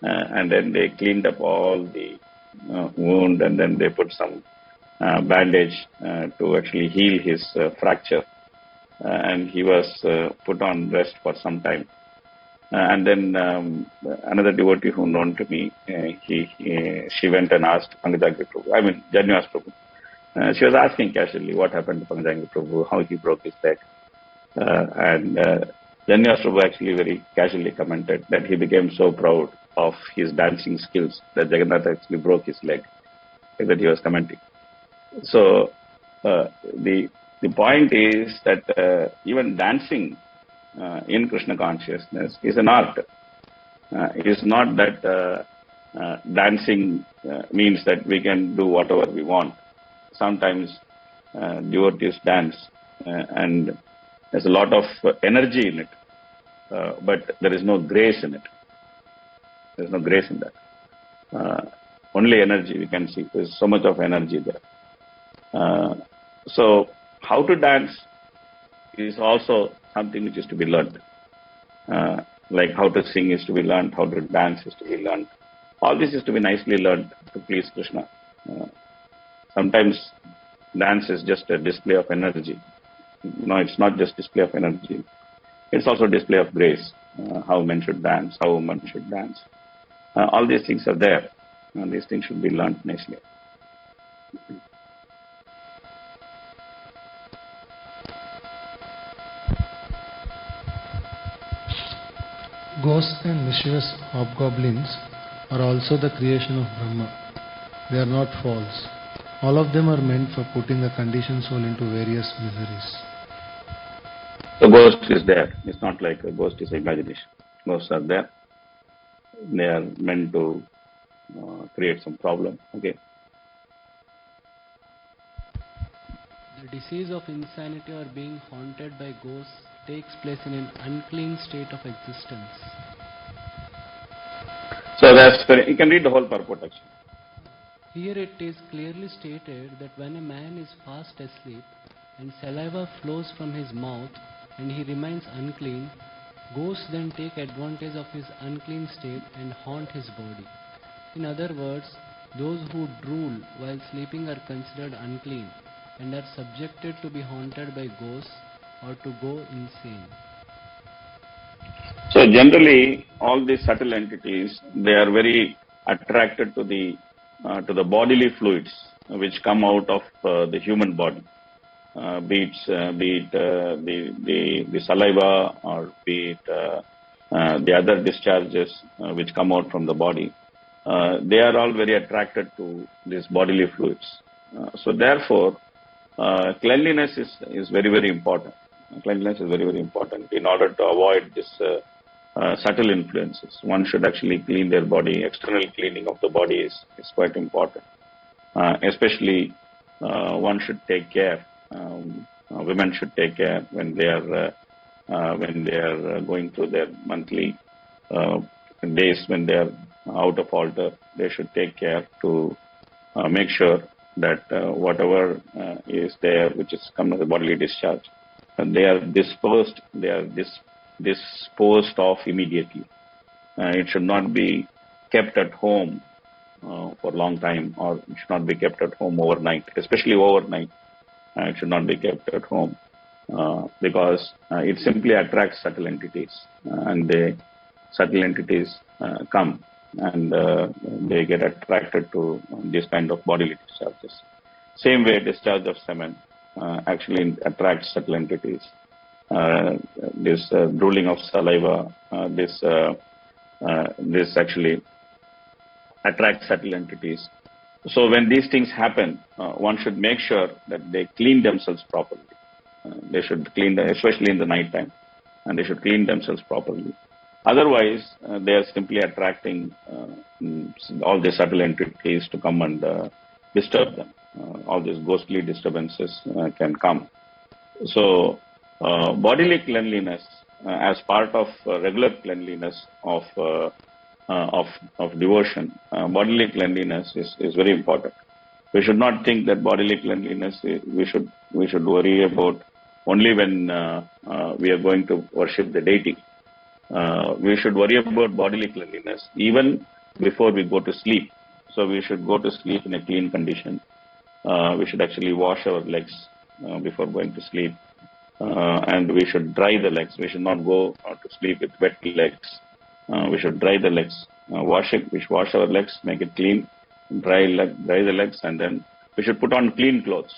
And then they cleaned up all the wound and then they put some bandage to actually heal his fracture. And he was put on rest for some time. And then another devotee who known to me, she went and asked Pankajagni Prabhu, Janyas Prabhu. She was asking casually what happened to Pankajagni Prabhu, how he broke his leg. And Janyas Prabhu actually very casually commented that he became so proud of his dancing skills that Jagannath actually broke his leg, like that he was commenting. So the point is that even dancing in Krishna consciousness is an art. It is not that dancing means that we can do whatever we want. Sometimes devotees dance and there's a lot of energy in it, but there is no grace in it. There's no grace in that. only energy we can see. There's so much of energy there. So how to dance is also something which is to be learned. Like how to sing is to be learned, how to dance is to be learned. All this is to be nicely learned to please Krishna. Sometimes dance is just a display of energy. No, it's not just display of energy. It's also display of grace. How men should dance, how women should dance. All these things are there. And these things should be learned nicely. Ghosts and mischievous hobgoblins are also the creation of Brahma. They are not false. All of them are meant for putting the conditioned soul into various miseries. The ghost is there. It's not like a ghost is imagination. Ghosts are there. They are meant to create some problem. Okay. The disease of insanity or being haunted by ghosts takes place in an unclean state of existence. So you can read the whole purport actually. Here it is clearly stated that when a man is fast asleep and saliva flows from his mouth and he remains unclean, ghosts then take advantage of his unclean state and haunt his body. In other words, those who drool while sleeping are considered unclean and are subjected to be haunted by ghosts or to go insane. So generally, all these subtle entities, they are very attracted to the bodily fluids which come out of the human body, be it the saliva or be it the other discharges which come out from the body. They are all very attracted to these bodily fluids. So therefore, cleanliness is very, very important. Cleanliness is very, very important in order to avoid this subtle influences. One should actually clean their body. External cleaning of the body is quite important. Especially one should take care. Women should take care when they are going through their monthly days when they are out of altar. They should take care to make sure that whatever is there, which is come as a bodily discharge, they are disposed of immediately. It should not be kept at home for a long time, or it should not be kept at home overnight, especially overnight. It should not be kept at home because it simply attracts subtle entities, and the subtle entities come and they get attracted to this kind of bodily discharges. Same way, discharge of semen actually attracts subtle entities. This drooling of saliva, this actually attracts subtle entities. So when these things happen, one should make sure that they clean themselves properly. They should clean them, especially in the night time, and they should clean themselves properly. Otherwise, they are simply attracting all the subtle entities to come and disturb them. All these ghostly disturbances can come. So, bodily cleanliness as part of regular cleanliness of devotion, bodily cleanliness is very important. We should not think that bodily cleanliness we should worry about only when we are going to worship the deity. We should worry about bodily cleanliness even before we go to sleep. So we should go to sleep in a clean condition. We should actually wash our legs before going to sleep. And we should dry the legs. We should not go to sleep with wet legs. We should dry the legs. We should wash our legs, make it clean, dry the legs, and then we should put on clean clothes,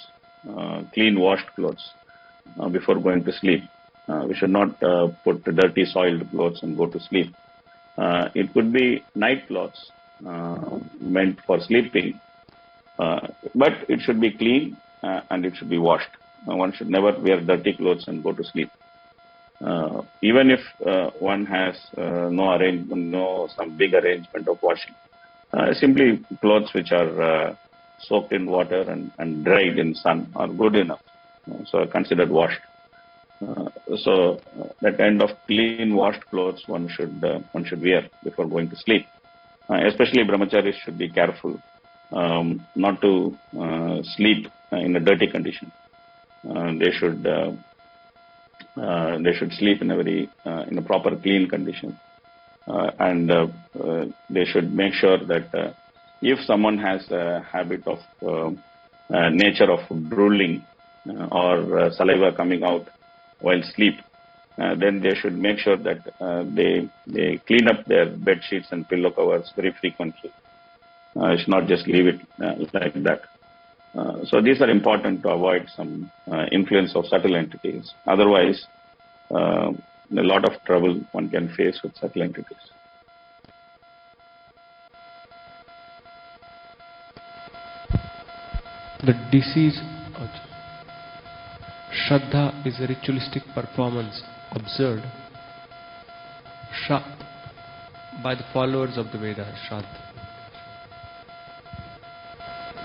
clean washed clothes before going to sleep. We should not put dirty soiled clothes and go to sleep. It could be night clothes meant for sleeping, but it should be clean and it should be washed. One should never wear dirty clothes and go to sleep. Even if one has some big arrangement of washing, simply clothes which are soaked in water and dried in sun are good enough, so are considered washed. So that kind of clean washed clothes one should wear before going to sleep. Especially brahmacharis should be careful not to sleep in a dirty condition. They should sleep in in a proper clean condition, and they should make sure that if someone has a habit of nature of drooling or saliva coming out while sleep, then they should make sure that they clean up their bed sheets and pillow covers very frequently. Should not just leave it like that. So these are important to avoid some influence of subtle entities. Otherwise, a lot of trouble one can face with subtle entities. The disease of Shraddha is a ritualistic performance observed by the followers of the Vedas, Shraddha.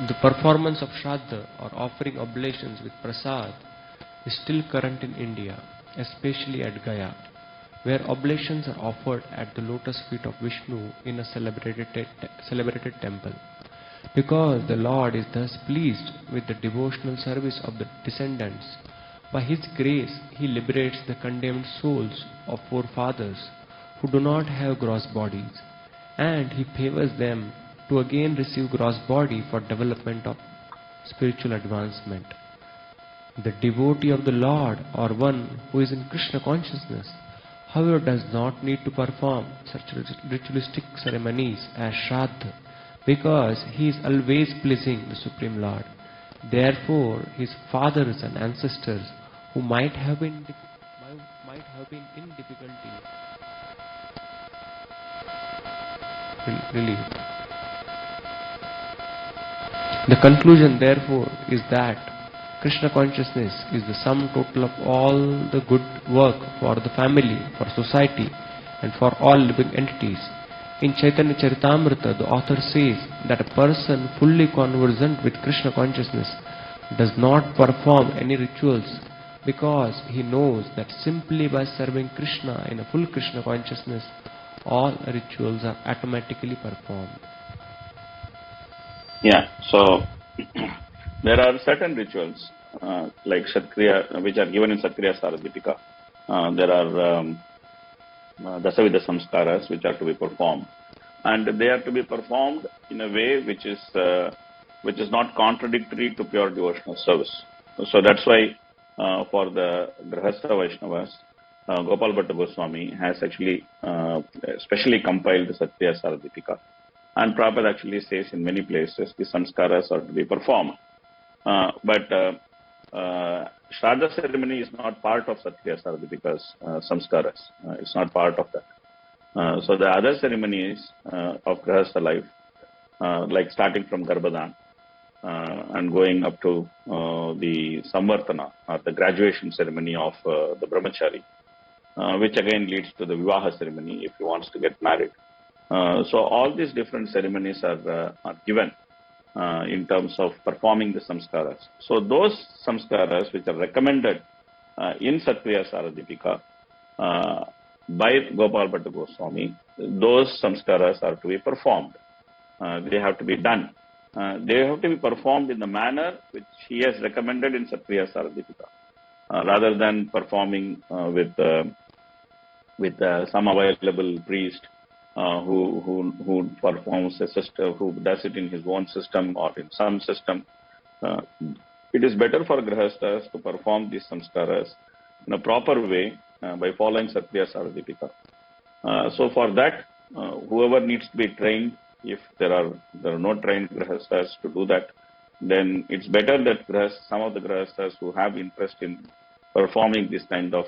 The performance of Shraddha or offering oblations with prasad is still current in India, especially at Gaya, where oblations are offered at the lotus feet of Vishnu in a celebrated temple. Because the Lord is thus pleased with the devotional service of the descendants, by His grace He liberates the condemned souls of forefathers who do not have gross bodies, and He favors them to again receive gross body for development of spiritual advancement. The devotee of the Lord, or one who is in Krishna consciousness, however, does not need to perform such ritualistic ceremonies as Shraddha, because he is always pleasing the Supreme Lord. Therefore, his fathers and ancestors, who might have been in difficulty, relieved. The conclusion, therefore, is that Krishna consciousness is the sum total of all the good work for the family, for society, and for all living entities. In Chaitanya Charitamrita, the author says that a person fully conversant with Krishna consciousness does not perform any rituals, because he knows that simply by serving Krishna in a full Krishna consciousness, all rituals are automatically performed. Yeah, so there are certain rituals like Kshatriya, which are given in Kshatriya Saradipika. There are Dasavida Samskaras which are to be performed, and they are to be performed in a way which is not contradictory to pure devotional service. So that's why for the Grahastha Vaishnavas, Gopal Bhatta Goswami has actually specially compiled the Kshatriya Saradipika. And Prabhupada actually says in many places the samskaras are to be performed. But Shraddha ceremony is not part of Kshatriya Saradipika's samskaras. It's not part of that. So the other ceremonies of Grahastha life, like starting from Garbhadan and going up to the Samvartana, or the graduation ceremony of the Brahmachari, which again leads to the Vivaha ceremony if he wants to get married. So all these different ceremonies are given in terms of performing the samskaras. So those samskaras which are recommended in Kshatriya Saradipika by Gopal Bhatta Goswami, those samskaras are to be performed. They have to be done. They have to be performed in the manner which he has recommended in Kshatriya Saradipika, rather than performing with some available priest who performs a system, who does it in his own system or in some system. It is better for Grahasthas to perform these samskaras in a proper way by following Kshatriya Saradipika. So for that, whoever needs to be trained, if there are no trained Grahasthas to do that, then it's better that some of the Grahasthas who have interest in performing this kind of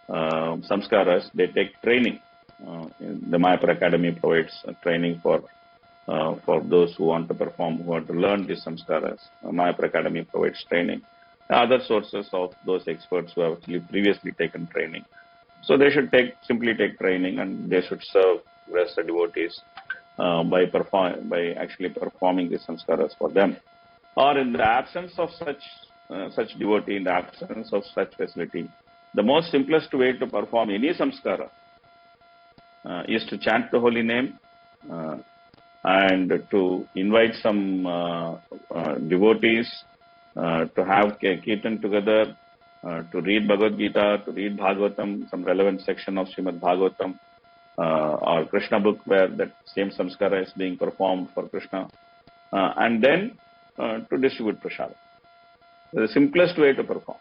samskaras, they take training. The Mayapur Academy provides training for those who want to perform, who want to learn these samskaras. Mayapur Academy provides training. Other sources of those experts who have actually previously taken training. So they should simply take training, and they should serve rest the devotees by actually performing these samskaras for them. Or in the absence of such devotee, in the absence of such facility, the most simplest way to perform any samskara is to chant the holy name and to invite some devotees to have Kirtan together, to read Bhagavad Gita, to read Bhagavatam, some relevant section of Srimad Bhagavatam, or Krishna book where that same samskara is being performed for Krishna, and then to distribute prasad. The simplest way to perform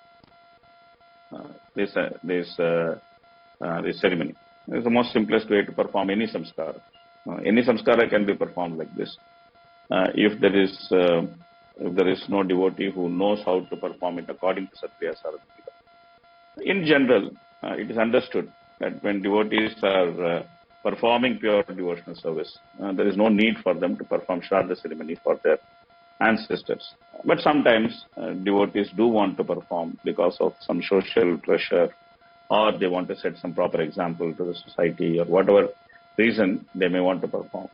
this ceremony. It's the most simplest way to perform any samskara. Any samskara can be performed like this. If there is no devotee who knows how to perform it according to Satriya Saradhika. In general, it is understood that when devotees are performing pure devotional service, there is no need for them to perform Shraddha ceremony for their ancestors. But sometimes devotees do want to perform because of some social pressure, or they want to set some proper example to the society, or whatever reason they may want to perform.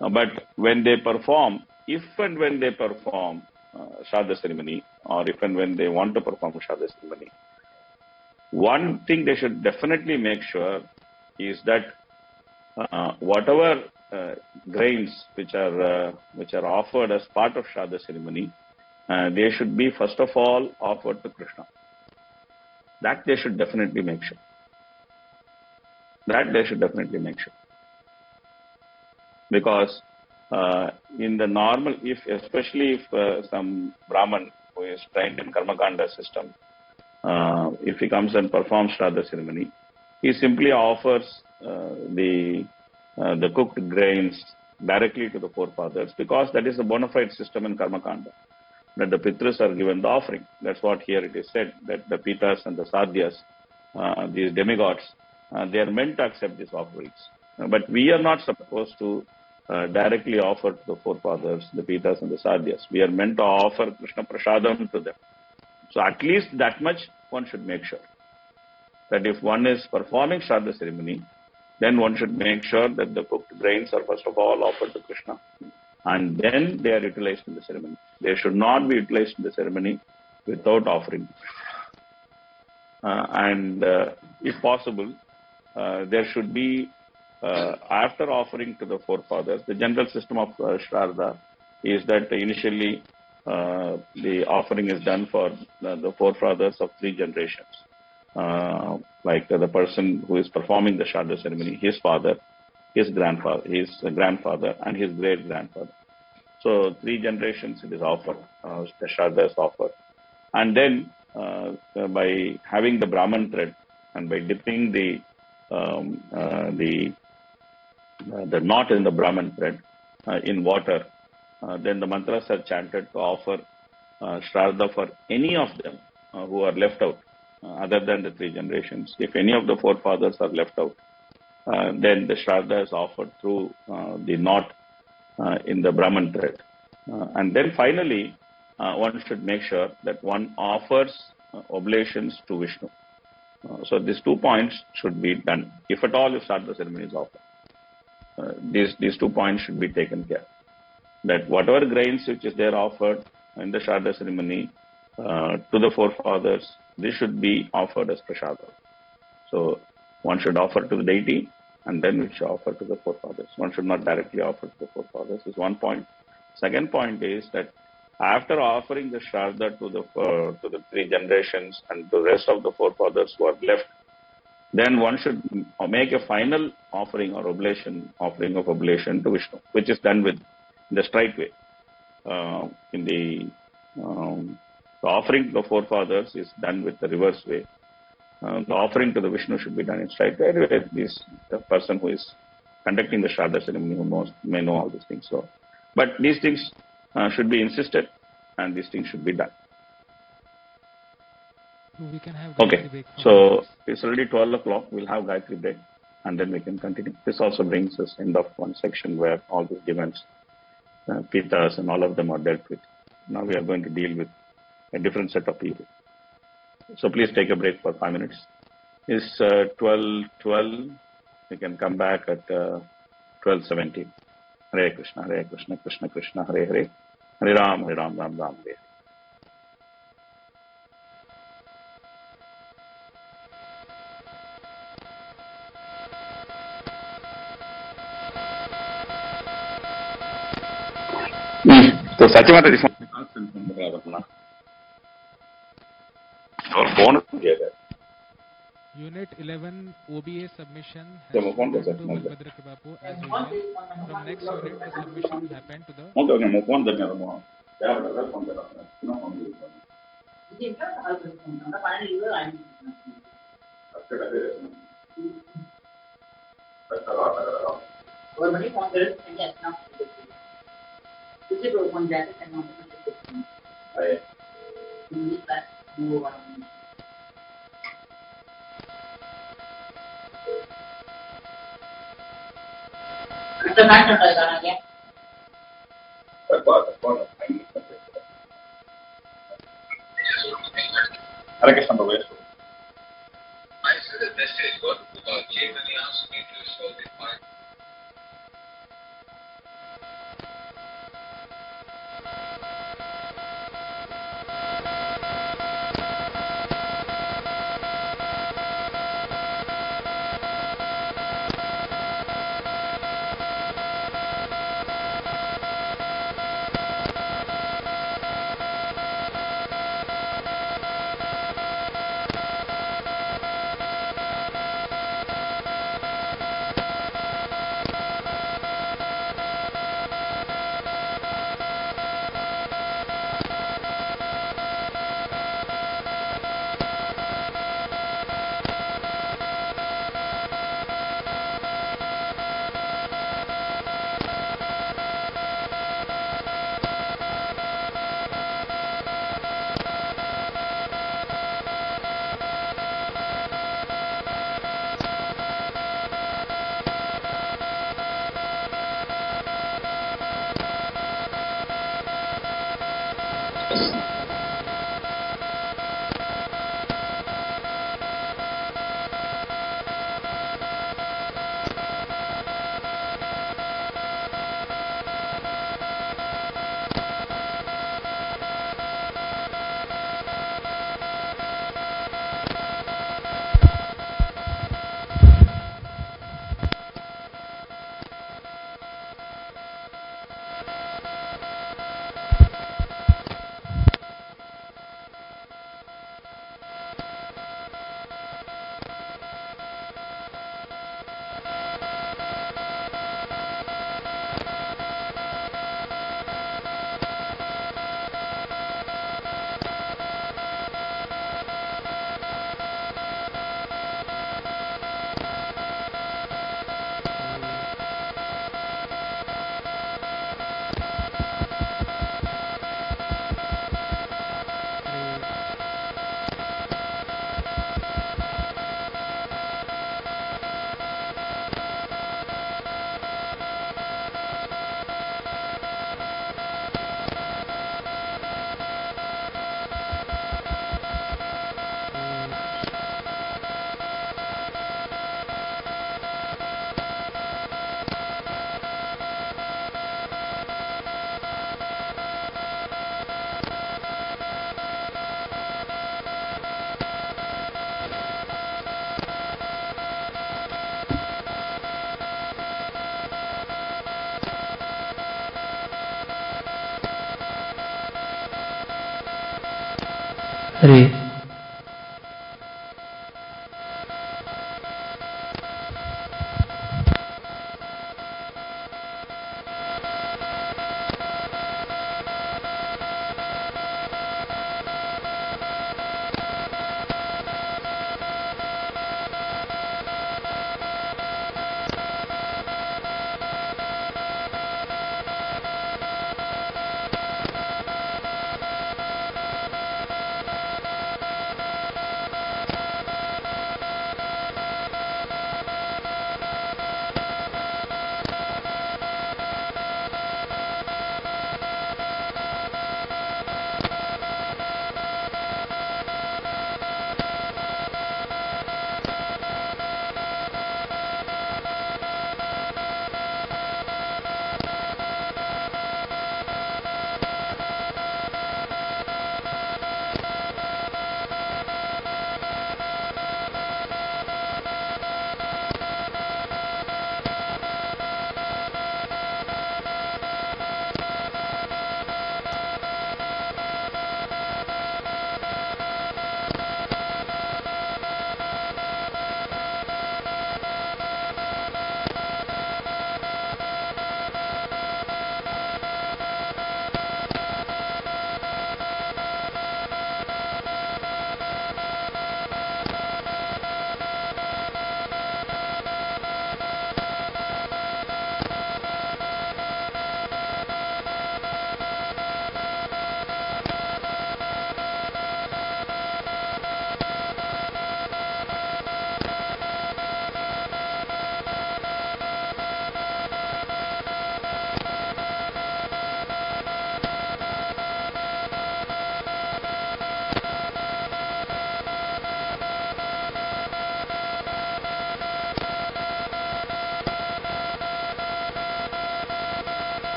But when they perform, if and when they perform Shraddha ceremony, or if and when they want to perform Shraddha ceremony, one thing they should definitely make sure is that whatever grains which are offered as part of Shraddha ceremony, they should be first of all offered to Krishna. That they should definitely make sure. Because in the normal, especially if some Brahman who is trained in Karmakanda system, if he comes and performs Shraddha ceremony, he simply offers the cooked grains directly to the forefathers, because that is the bona fide system in Karmakanda, that the Pitras are given the offering. That's what here it is said, that the Pitas and the Sadhyas, these demigods, they are meant to accept these offerings. But we are not supposed to directly offer to the forefathers, the Pitas and the Sadhyas. We are meant to offer Krishna Prasadam to them. So at least that much one should make sure. That if one is performing Shraddha ceremony, then one should make sure that the cooked grains are first of all offered to Krishna, and then they are utilized in the ceremony. They should not be utilized in the ceremony without offering. If possible, there should be, after offering to the forefathers, the general system of Shraddha is that initially the offering is done for the forefathers of 3 generations. Like the person who is performing the Shraddha ceremony, his father, his grandfather, and his great-grandfather. So 3 generations it is offered, the Shraddha is offered. And then by having the Brahman thread and by dipping the knot in the Brahman thread in water, then the mantras are chanted to offer Shraddha for any of them who are left out, other than the 3 generations. If any of the forefathers are left out, then the Shraddha is offered through the knot in the Brahman thread. And then finally, one should make sure that one offers oblations to Vishnu. So these 2 points should be done. If at all, if Shraddha ceremony is offered, these 2 points should be taken care. That whatever grains which is there offered in the Shraddha ceremony to the forefathers, this should be offered as prasada. So one should offer to the deity, and then we should offer to the forefathers. One should not directly offer to the forefathers. Is one point. Second point is that after offering the Shraddha to the 3 generations and the rest of the forefathers who are left, then one should make a final offering or offering of oblation to Vishnu, which is done with the straight way. The offering to the forefathers is done with the reverse way. The offering to the Vishnu should be done in straight way. Anyway, the person who is conducting the Shraddha ceremony may know all these things. So, but these things should be insisted, and these things should be done. We can have okay, break. So it's already 12 o'clock. We'll have Gayatri break, and then we can continue. This also brings us end of one section where all these demands, pitas and all of them are dealt with. Now we are going to deal with a different set of people. So please take a break for 5 minutes. It's 12:12. We can come back at 12:17. Hare Krishna, Krishna Krishna, Hare Hare, Hare Ram, Ram Ram, Hare Hare. So Satyamata is one constant from the Ravana. Or bonus together. Unit 11 OBA submission has So, been done to Balbhadra Prabhu as usual. From next unit, the submission will happen to the... Hare Krishna Prabhu. I said the message was about came and he asked me to solve it by Hare.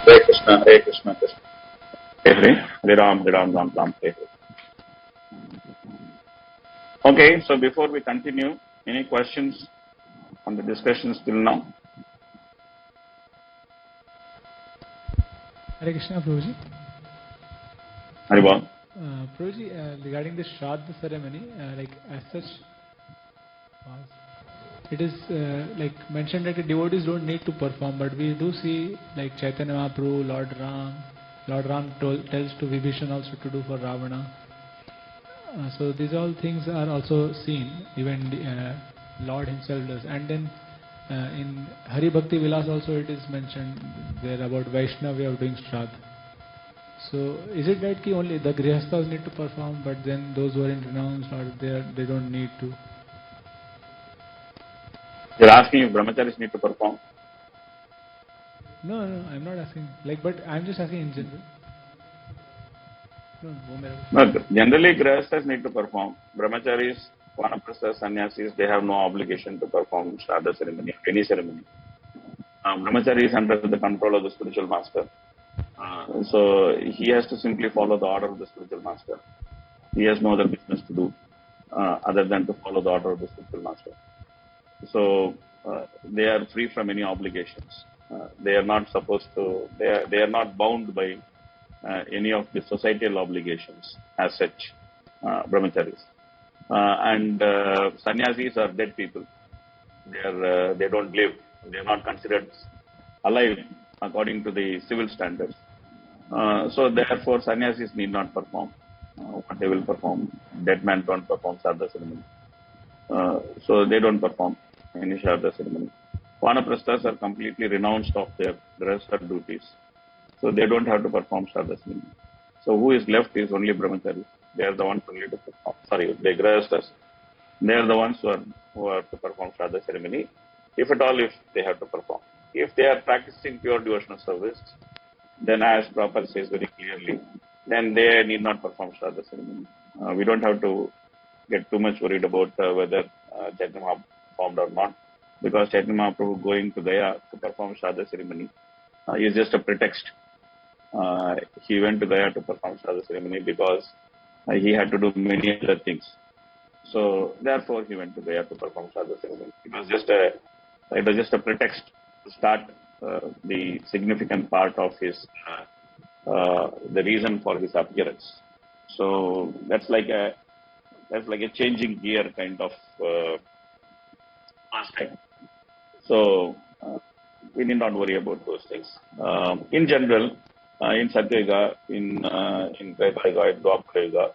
Hare Krishna, Hare Krishna, Krishna. Hare Ram, Ram, Ram, Hare Hare. Okay, so before we continue, any questions on the discussions till now? Hare Krishna, Prabhuji. Haribol. Prabhuji, regarding the Shraddha ceremony, like as such, it is like mentioned that the devotees don't need to perform, but we do see like Chaitanya Mahaprabhu, Lord Ram tells to Vibhishan also to do for Ravana. So these all things are also seen, even Lord himself does. And then in Hari Bhakti Vilas also it is mentioned there about Vaishnava way of doing Shraddha. So is it that only the Grihasthas need to perform, but then those who are in renounced or they don't need to? You're asking if brahmacharis need to perform? No, I'm not asking. Like, but I'm just asking in general. No, generally grihasthas need to perform. Brahmacharis, vanaprasthas, sannyasis, they have no obligation to perform Shraddha ceremony, any ceremony. Brahmachari is under the control of the spiritual master. So he has to simply follow the order of the spiritual master. He has no other business to do other than to follow the order of the spiritual master. So they are free from any obligations. They are not supposed to. They are not bound by any of the societal obligations as such. Brahmacharis and sannyasis are dead people. They don't live. They are not considered alive according to the civil standards. So therefore, sannyasis need not perform. What they will perform, dead men don't perform Shraddha ceremony. So they don't perform any Shraddha ceremony. Vanaprasthas are completely renounced of their grihastha duties. So they don't have to perform Shraddha ceremony. So who is left is only brahmacharis. They are the ones who need to perform. Sorry, the grihasthas. They are the ones who are to perform Shraddha ceremony, if at all, if they have to perform. If they are practicing pure devotional service, then as Prabhupada says very clearly, then they need not perform Shraddha ceremony. We don't have to get too much worried about whether Chaitanya Mahaprabhu performed or not, because Chaitanya Mahaprabhu going to Gaya to perform Shraddha ceremony is just a pretext. He went to Gaya to perform Shraddha ceremony because he had to do many other things. So therefore he went to Gaya to perform Shraddha ceremony. It was just a pretext to start the significant part of his the reason for his appearance. So that's like a changing gear kind of aspect. So we need not worry about those things. In general, in Satyayuga, in Treta Yuga, in Dwapara Yuga,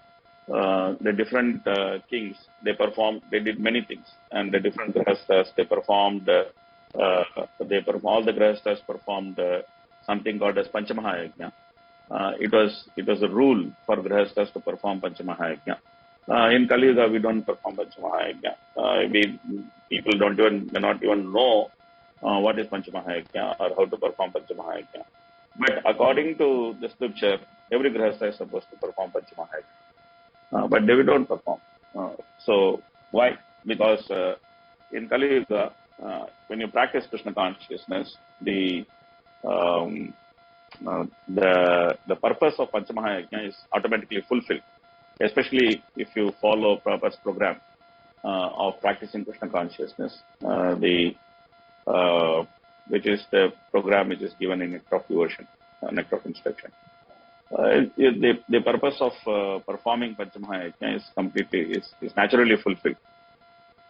the different kings, they did many things, and the different grihasthas, all the grihasthas performed something called as Panchamahayajna. It was a rule for grihasthas to perform Panchamahayajna. In Kali Yuga, we don't perform Panchamahayajna. People may not even know what is Panchamahayajna or how to perform Panchamahayajna. But according to the scripture, every grihastha is supposed to perform Panchamahayajna. But they don't perform. So why? Because in Kali Yuga, when you practice Krishna consciousness, the purpose of Panchamahayajna is automatically fulfilled, especially if you follow Prabhupada's program of practicing Krishna consciousness, which is the program which is given in Nectar of Devotion, Nectar of Instruction. The purpose of performing Panchamahayajna is naturally fulfilled.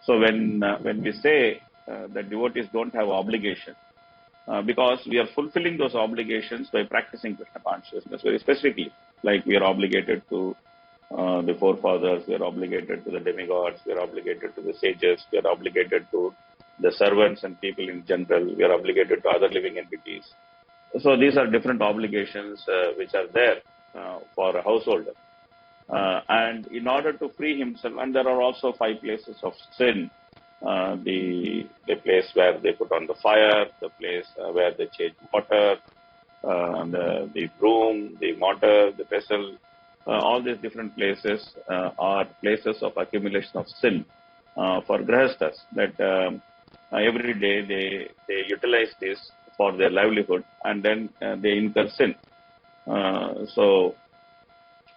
So when we say that devotees don't have obligation, because we are fulfilling those obligations by practicing Krishna consciousness very specifically, like we are obligated to the forefathers, we are obligated to the demigods, we are obligated to the sages, we are obligated to the servants and people in general, we are obligated to other living entities. So these are different obligations which are there for a householder. And in order to free himself, and there are also 5 places of sin, the place where they put on the fire, the place where they change water, the broom, the mortar, the vessel, all these different places are places of accumulation of sin for grihasthas, that every day they utilize this for their livelihood, and then they incur sin. So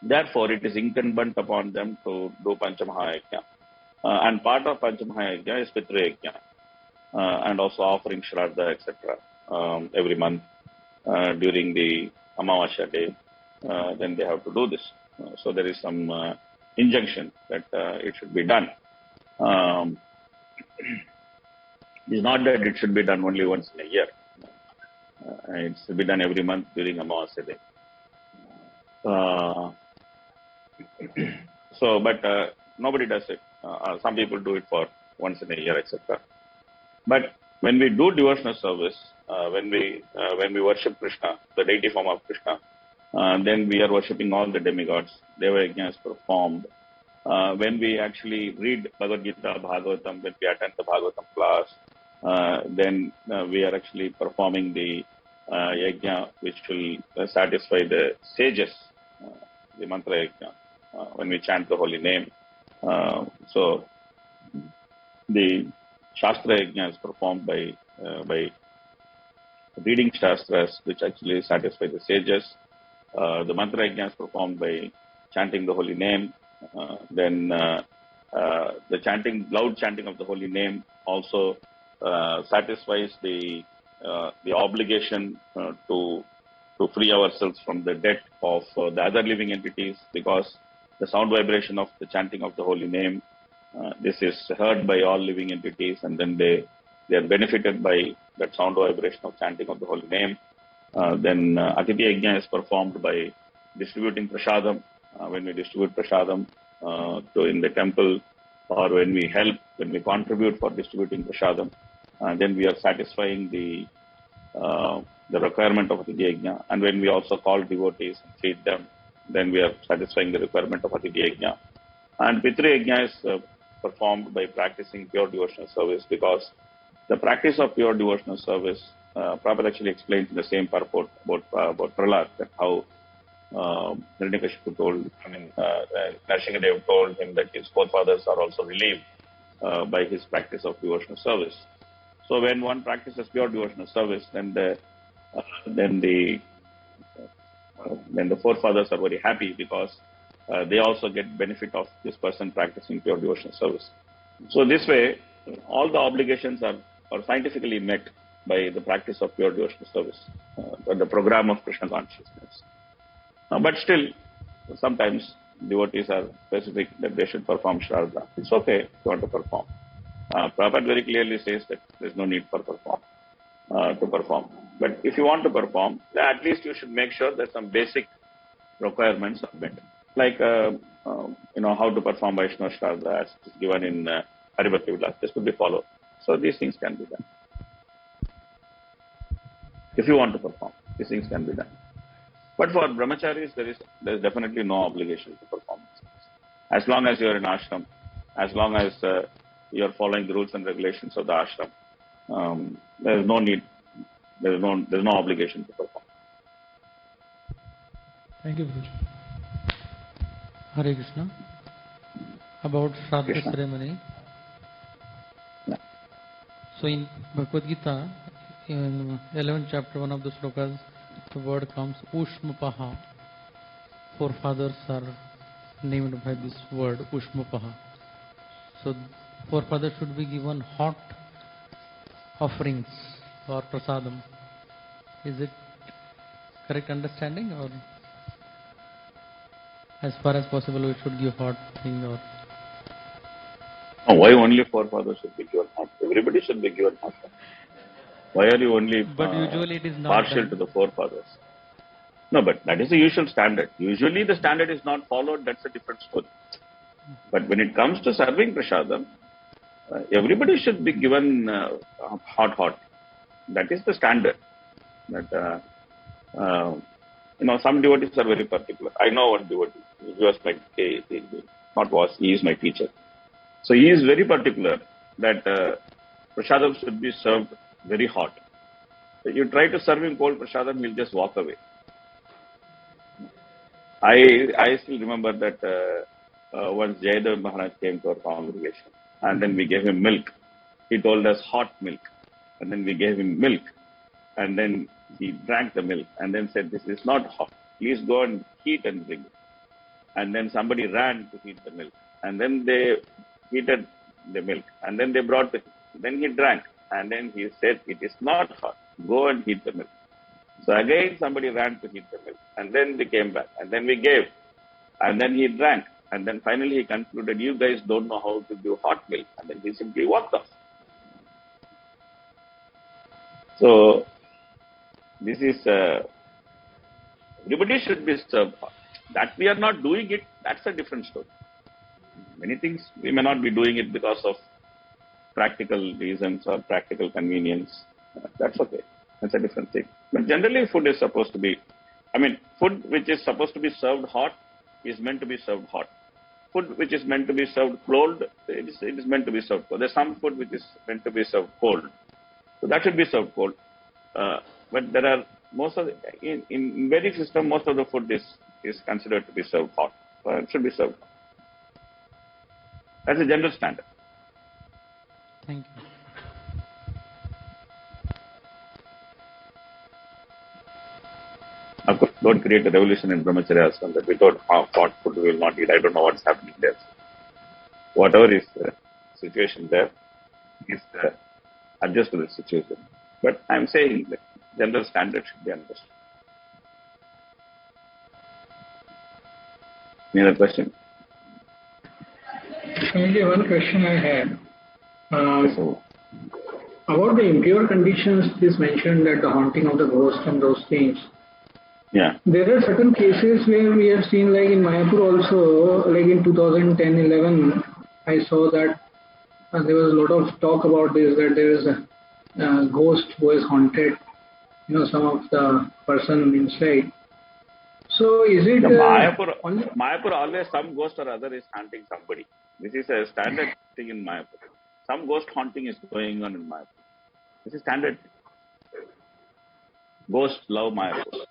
therefore, it is incumbent upon them to do Panchamahayajna. And part of Panchamahayajna is Pitru Yajna, and also offering Shraddha, etc. Every month during the Amavasya day. Then they have to do this. So there is some injunction that it should be done. It's not that it should be done only once in a year. It should be done every month during Amavasya day. But nobody does it. Some people do it for once in a year, etc. But when we do devotional service, when we worship Krishna, the deity form of Krishna, then we are worshipping all the demigods. Deva Yajna is performed. When we actually read Bhagavad Gita, Bhagavatam, when we attend the Bhagavatam class, then we are actually performing the Yajna which will satisfy the sages, the Mantra Yajna, when we chant the holy name. So the Shastra Yajna is performed by reading Shastras, which actually satisfy the sages. The Mantra Yajna is performed by chanting the holy name. Then the loud chanting of the holy name also satisfies the obligation to free ourselves from the debt of the other living entities, because the sound vibration of the chanting of the holy name, this is heard by all living entities, and then they are benefited by that sound vibration of chanting of the holy name. Then Atiti Yajna is performed by distributing prasadam. When we distribute prasadam in the temple, or when we contribute for distributing prasadam, then we are satisfying the requirement of Atiti Yajna. And when we also call devotees and feed them, then we are satisfying the requirement of Atiti Yajna. And Pitru Yajna is performed by practicing pure devotional service, because the practice of pure devotional service, Prabhupada actually explains in the same purport about Prahlad, that how Hiranyakashipu told, Narasimhadev told him that his forefathers are also relieved by his practice of devotional service. So when one practices pure devotional service, then the forefathers are very happy, because they also get benefit of this person practicing pure devotional service. So this way, all the obligations are scientifically met by the practice of pure devotional service, the program of Krishna consciousness. But still, sometimes devotees are specific that they should perform Shraddha. It's okay if you want to perform. Prabhupada very clearly says that there's no need for to perform. But if you want to perform, then at least you should make sure that some basic requirements are met. Like, how to perform Vaishnava Shraddha as is given in Haribhakti Vilas. This could be followed. So these things can be done. If you want to perform, these things can be done. But for brahmacharis, there is definitely no obligation to perform. As long as you are in ashram, as long as you are following the rules and regulations of the ashram, there is no need, there is no obligation to perform. Thank you, Guruji. Hare Krishna. About Shraddha ceremony. Yeah. So in Bhagavad Gita, in 11th chapter, one of the slokas, the word comes Ushmapaha. Forefathers are named by this word Ushmapaha. So forefathers should be given hot offerings or prasadam. Is it correct understanding, or as far as possible we should give hot thing? Or why only forefathers should be given hot? Everybody should be given hot. Why are you only but usually it is not partial done to the forefathers? No, but that is the usual standard. Usually the standard is not followed, that's a different story. But when it comes to serving prasadam, everybody should be given hot. That is the standard. That some devotees are very particular. I know one devotee. He is my teacher. So he is very particular that prasadam should be served very hot. So you try to serve him cold prasadam, he'll just walk away. I still remember that once Jayadev Maharaj came to our congregation, and then we gave him milk. He told us hot milk, and then we gave him milk. and then he drank the milk and then said, "This is not hot. Please go and heat and bring it." And then somebody ran to heat the milk, and then they heated the milk, and then they brought it. Then he drank, and then he said, "It is not hot. Go and heat the milk." So again somebody ran to heat the milk, and then they came back, and then we gave, and then he drank, and then finally he concluded, "You guys don't know how to do hot milk," and then he simply walked off. So this is everybody should be served hot. That we are not doing it, that's a different story. Many things we may not be doing it because of practical reasons or practical convenience. That's okay. That's a different thing. But generally, food is supposed to be, food which is supposed to be served hot is meant to be served hot. Food which is meant to be served cold, it is meant to be served cold. There's some food which is meant to be served cold. So that should be served cold. But there are in Vedic system, most of the food is considered to be served hot. So it should be served hot. That's a general standard. Thank you. Of course, don't create a revolution in Brahmacharya as well that without hot food we will not eat. I don't know what's happening there. Whatever is the situation there, is adjust to the situation. But I'm saying that general standard should be understood. Any other question? Only one question I had. About the impure conditions, it is mentioned that the haunting of the ghost and those things. Yeah. There are certain cases where we have seen, like in Mayapur also, like in 2010-11, I saw that there was a lot of talk about this, that there is a ghost who is haunted, some of the person inside. So is it... Mayapur always some ghost or other is haunting somebody. This is a standard thing in Mayapur. Some ghost haunting is going on in Mayapur. This is standard. Ghosts love Mayapur.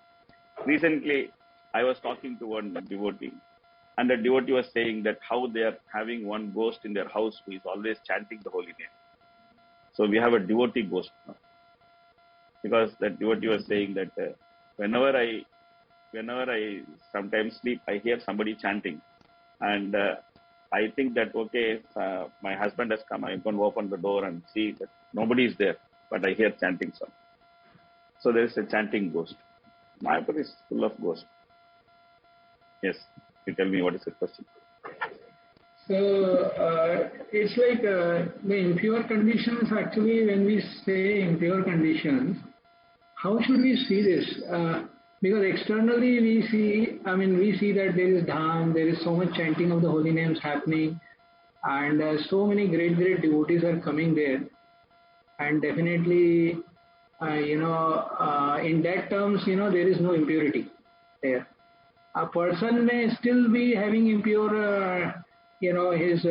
Recently, I was talking to one devotee, and the devotee was saying that how they are having one ghost in their house who is always chanting the holy name. So we have a devotee ghost now. Because that devotee was saying that whenever I sometimes sleep, I hear somebody chanting. And I think that, okay, my husband has come, I'm going to open the door and see that nobody is there, but I hear chanting some. So there is a chanting ghost. Mayapur is full of ghosts. Yes, you tell me what is the question. So it's like the impure conditions, actually when we say impure conditions, how should we see this? Because externally we see that there is dham, there is so much chanting of the holy names happening, and so many great devotees are coming there. And definitely, in that terms, there is no impurity there. A person may still be having impure, his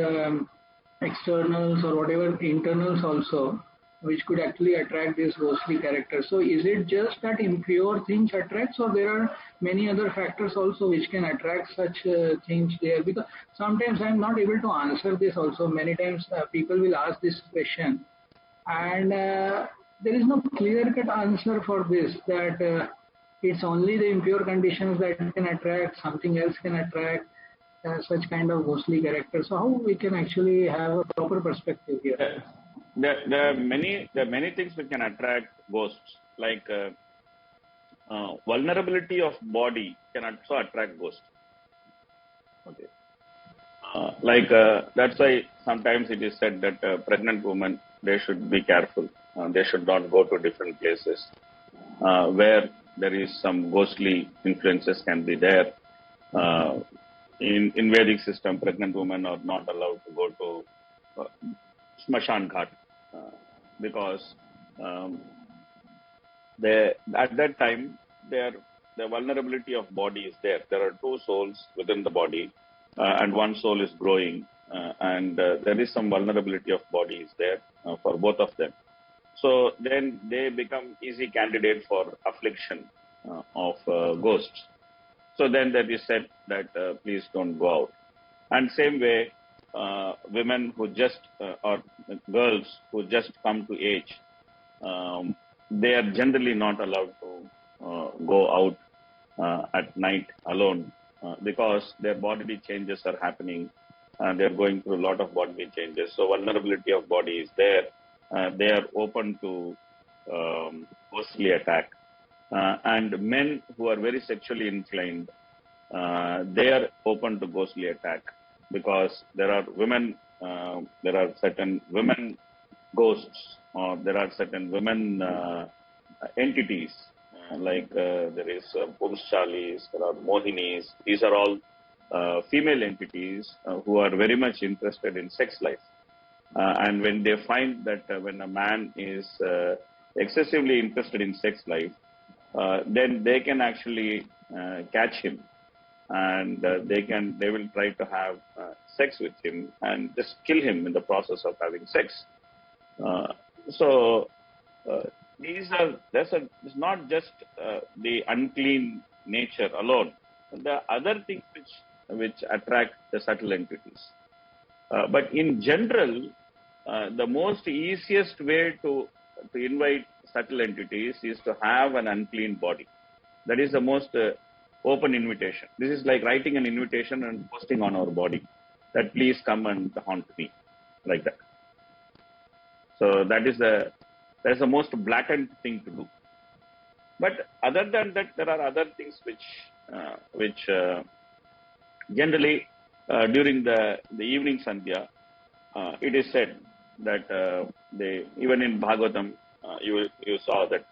externals or whatever internals also, which could actually attract this ghostly character. So is it just that impure things attracts, or there are many other factors also which can attract such things there? Because sometimes I'm not able to answer this also. Many times people will ask this question, and there is no clear-cut answer for this, that it's only the impure conditions that can attract, something else can attract such kind of ghostly characters. So how we can actually have a proper perspective here? There are many things which can attract ghosts, like vulnerability of body can also attract ghosts. Okay. That's why sometimes it is said that pregnant women, they should be careful. They should not go to different places where there is some ghostly influences can be there. In Vedic system, pregnant women are not allowed to go to Smashan Ghat because at that time the vulnerability of body is there. There are two souls within the body, and one soul is growing, and there is some vulnerability of body is there for both of them. So then they become easy candidate for affliction of ghosts. So then that is said that please don't go out. And same way, women who just or girls who just come to age, they are generally not allowed to go out at night alone because their bodily changes are happening. They are going through a lot of bodily changes. So vulnerability of body is there. They are open to ghostly attack. And men who are very sexually inclined, they are open to ghostly attack because there are certain women ghosts, or there are certain women entities, there is Purushalis, there are Mohinis. These are all female entities who are very much interested in sex life. And when they find that when a man is excessively interested in sex life, then they can actually catch him, and they will try to have sex with him and just kill him in the process of having sex. It's not just the unclean nature alone. There are other things which attract the subtle entities. But in general, the most easiest way to invite subtle entities is to have an unclean body. That is the most open invitation. This is like writing an invitation and posting on our body that please come and haunt me, like that. So that's the most blatant thing to do. But other than that, there are other things which generally during the evening sandhya, it is said that even in Bhagavatam, you saw that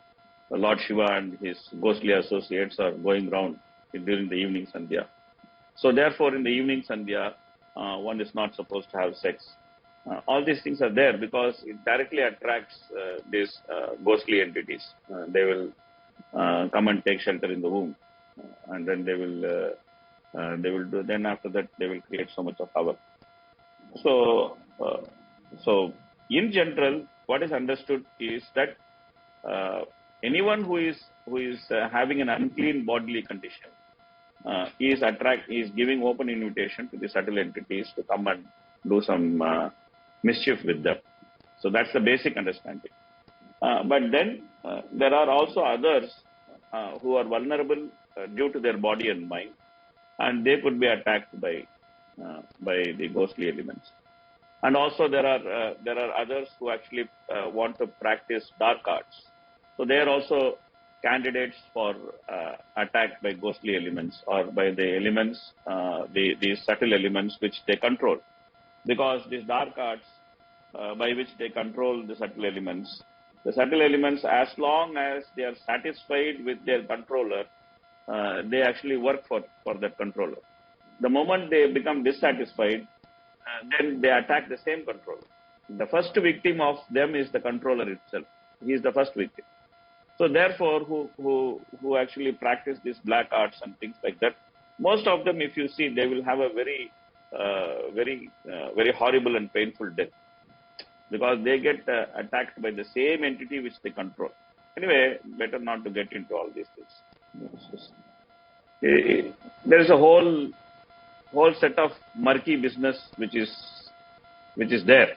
Lord Shiva and his ghostly associates are going round during the evening sandhya. So therefore, in the evening sandhya, one is not supposed to have sex. All these things are there because it directly attracts these ghostly entities. They will come and take shelter in the womb, and then they will do. Then after that, they will create so much of havoc. So in general, what is understood is that anyone who is having an unclean bodily condition is giving open invitation to the subtle entities to come and do some mischief with them. So that's the basic understanding. But then there are also others who are vulnerable due to their body and mind, and they could be attacked by the ghostly elements. And also there are others who actually want to practice dark arts. So they are also candidates for attack by ghostly elements or by the elements, the subtle elements which they control. Because these dark arts by which they control the subtle elements, as long as they are satisfied with their controller, they actually work for that controller. The moment they become dissatisfied, then they attack the same controller. The first victim of them is the controller itself. He is the first victim. So therefore, who actually practice these black arts and things like that, most of them, if you see, they will have a very horrible and painful death because they get attacked by the same entity which they control. Anyway, better not to get into all these things. There is a whole set of murky business which is there.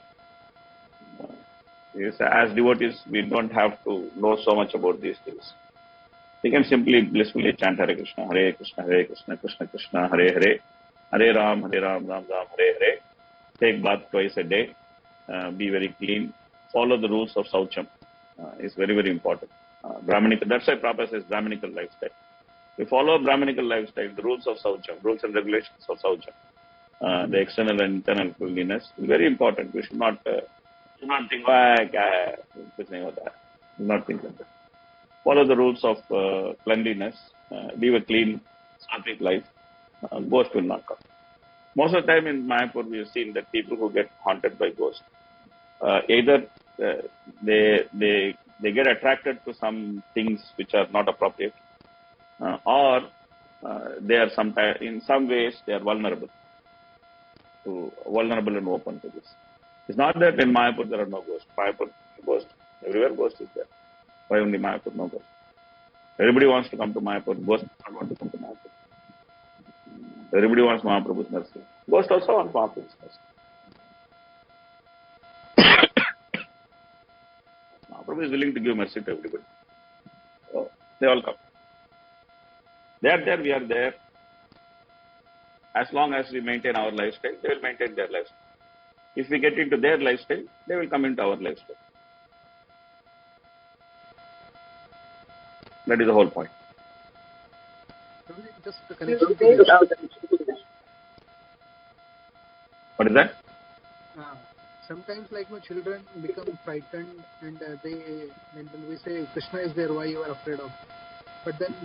As devotees, we don't have to know so much about these things. We can simply blissfully chant Hare Krishna, Krishna Krishna, Hare Hare, Hare Ram, Ram Ram, Hare Hare. Take bath twice a day. Be very clean. Follow the rules of Saucham. It's very, very important. Brahmanical. That's why Prabhupada says Brahmanical lifestyle. We follow Brahmanical lifestyle, the rules of Saucham, rules and regulations of Saucham. The external and internal cleanliness is very important. We should not think, not think like that. Follow the rules of cleanliness. Live a clean, sattvic life. Ghost will not come. Most of the time in Mayapur, we have seen that people who get haunted by ghosts, either they get attracted to some things which are not appropriate, or they are sometimes, in some ways, they are vulnerable and open to this. It's not that in Mayapur there are no ghosts. Mayapur, ghost, everywhere ghost is there. Why only Mayapur, no ghost? Everybody wants to come to Mayapur. Ghost does not want to come to Mayapur. Everybody wants Mahaprabhu's mercy. Ghost also wants Mahaprabhu's mercy. Prabhu is willing to give mercy to everybody. So they all come. They are there, we are there. As long as we maintain our lifestyle, they will maintain their lifestyle. If we get into their lifestyle, they will come into our lifestyle. That is the whole point. Just the connection to this. What is that? Sometimes, like children become frightened, and when we say Krishna is there, why you are afraid of? But then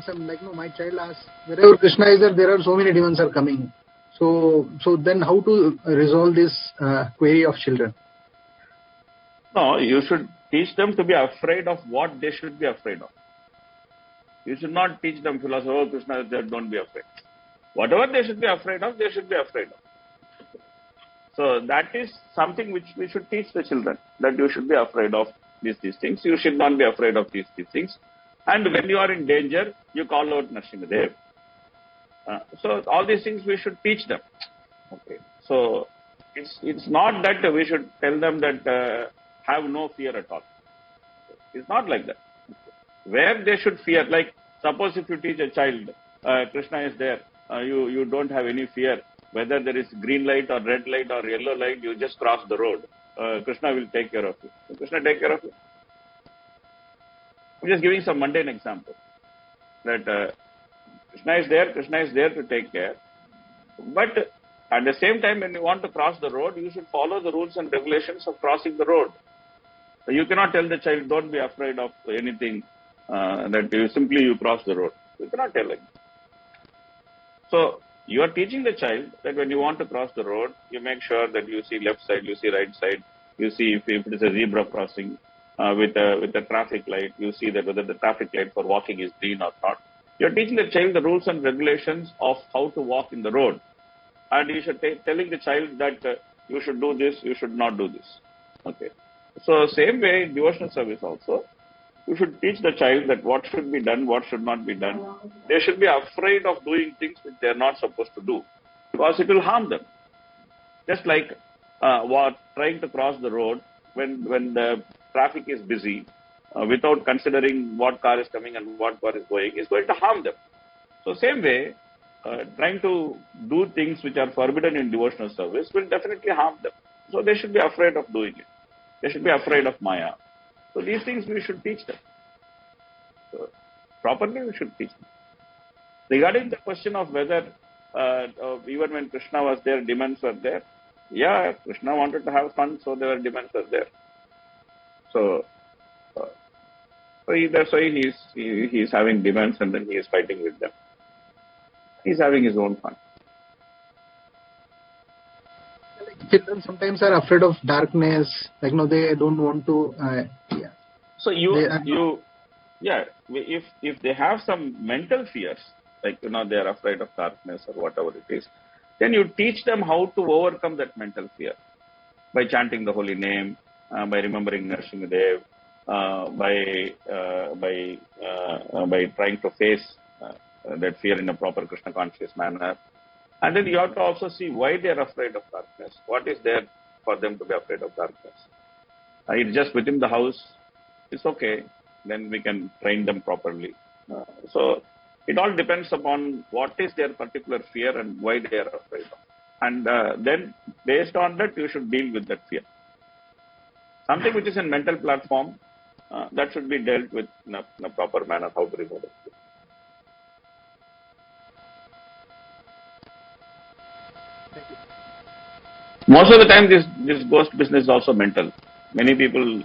my child asks, wherever Krishna is there are so many demons are coming. So then how to resolve this query of children? No, you should teach them to be afraid of what they should be afraid of. You should not teach them philosophy, oh, Krishna is there, don't be afraid. Whatever they should be afraid of, they should be afraid of. So that is something which we should teach the children, that you should be afraid of these things. You should not be afraid of these things. And when you are in danger, you call out Nrsimhadev. So all these things we should teach them. Okay. So it's not that we should tell them that have no fear at all. It's not like that. Where they should fear, like suppose if you teach a child, Krishna is there, you don't have any fear. Whether there is green light or red light or yellow light, you just cross the road. Krishna will take care of you. Will Krishna take care of you? I'm just giving some mundane example. That Krishna is there to take care. But at the same time, when you want to cross the road, you should follow the rules and regulations of crossing the road. So you cannot tell the child, don't be afraid of anything, that you cross the road. You cannot tell him. So you are teaching the child that when you want to cross the road, you make sure that you see left side, you see right side, you see if it is a zebra crossing with a traffic light, you see that whether the traffic light for walking is green or not. You are teaching the child the rules and regulations of how to walk in the road. And you should telling the child that you should do this, you should not do this. Okay. So same way in devotional service also, you should teach the child that what should be done, what should not be done. They should be afraid of doing things which they are not supposed to do, because it will harm them. Just like trying to cross the road when the traffic is busy, without considering what car is coming and what car is going to harm them. So same way, trying to do things which are forbidden in devotional service will definitely harm them. So they should be afraid of doing it. They should be afraid of Maya. So these things we should teach them. So properly we should teach them. Regarding the question of whether even when Krishna was there, demons were there. Yeah, Krishna wanted to have fun, so there were demons were there. So that's why he is having demons and then he is fighting with them. He is having his own fun. Children sometimes are afraid of darkness, they don't want to. So if they have some mental fears, they are afraid of darkness or whatever it is, then you teach them how to overcome that mental fear by chanting the holy name, by remembering Nrsimhadev, by trying to face that fear in a proper Krishna conscious manner. And then you have to also see why they are afraid of darkness. What is there for them to be afraid of darkness? It's just within the house. It's okay. Then we can train them properly. So it all depends upon what is their particular fear and why they are afraid of. And then based on that, you should deal with that fear. Something which is in mental platform, that should be dealt with in a proper manner, how to remove it. Most of the time, this ghost business is also mental. Many people,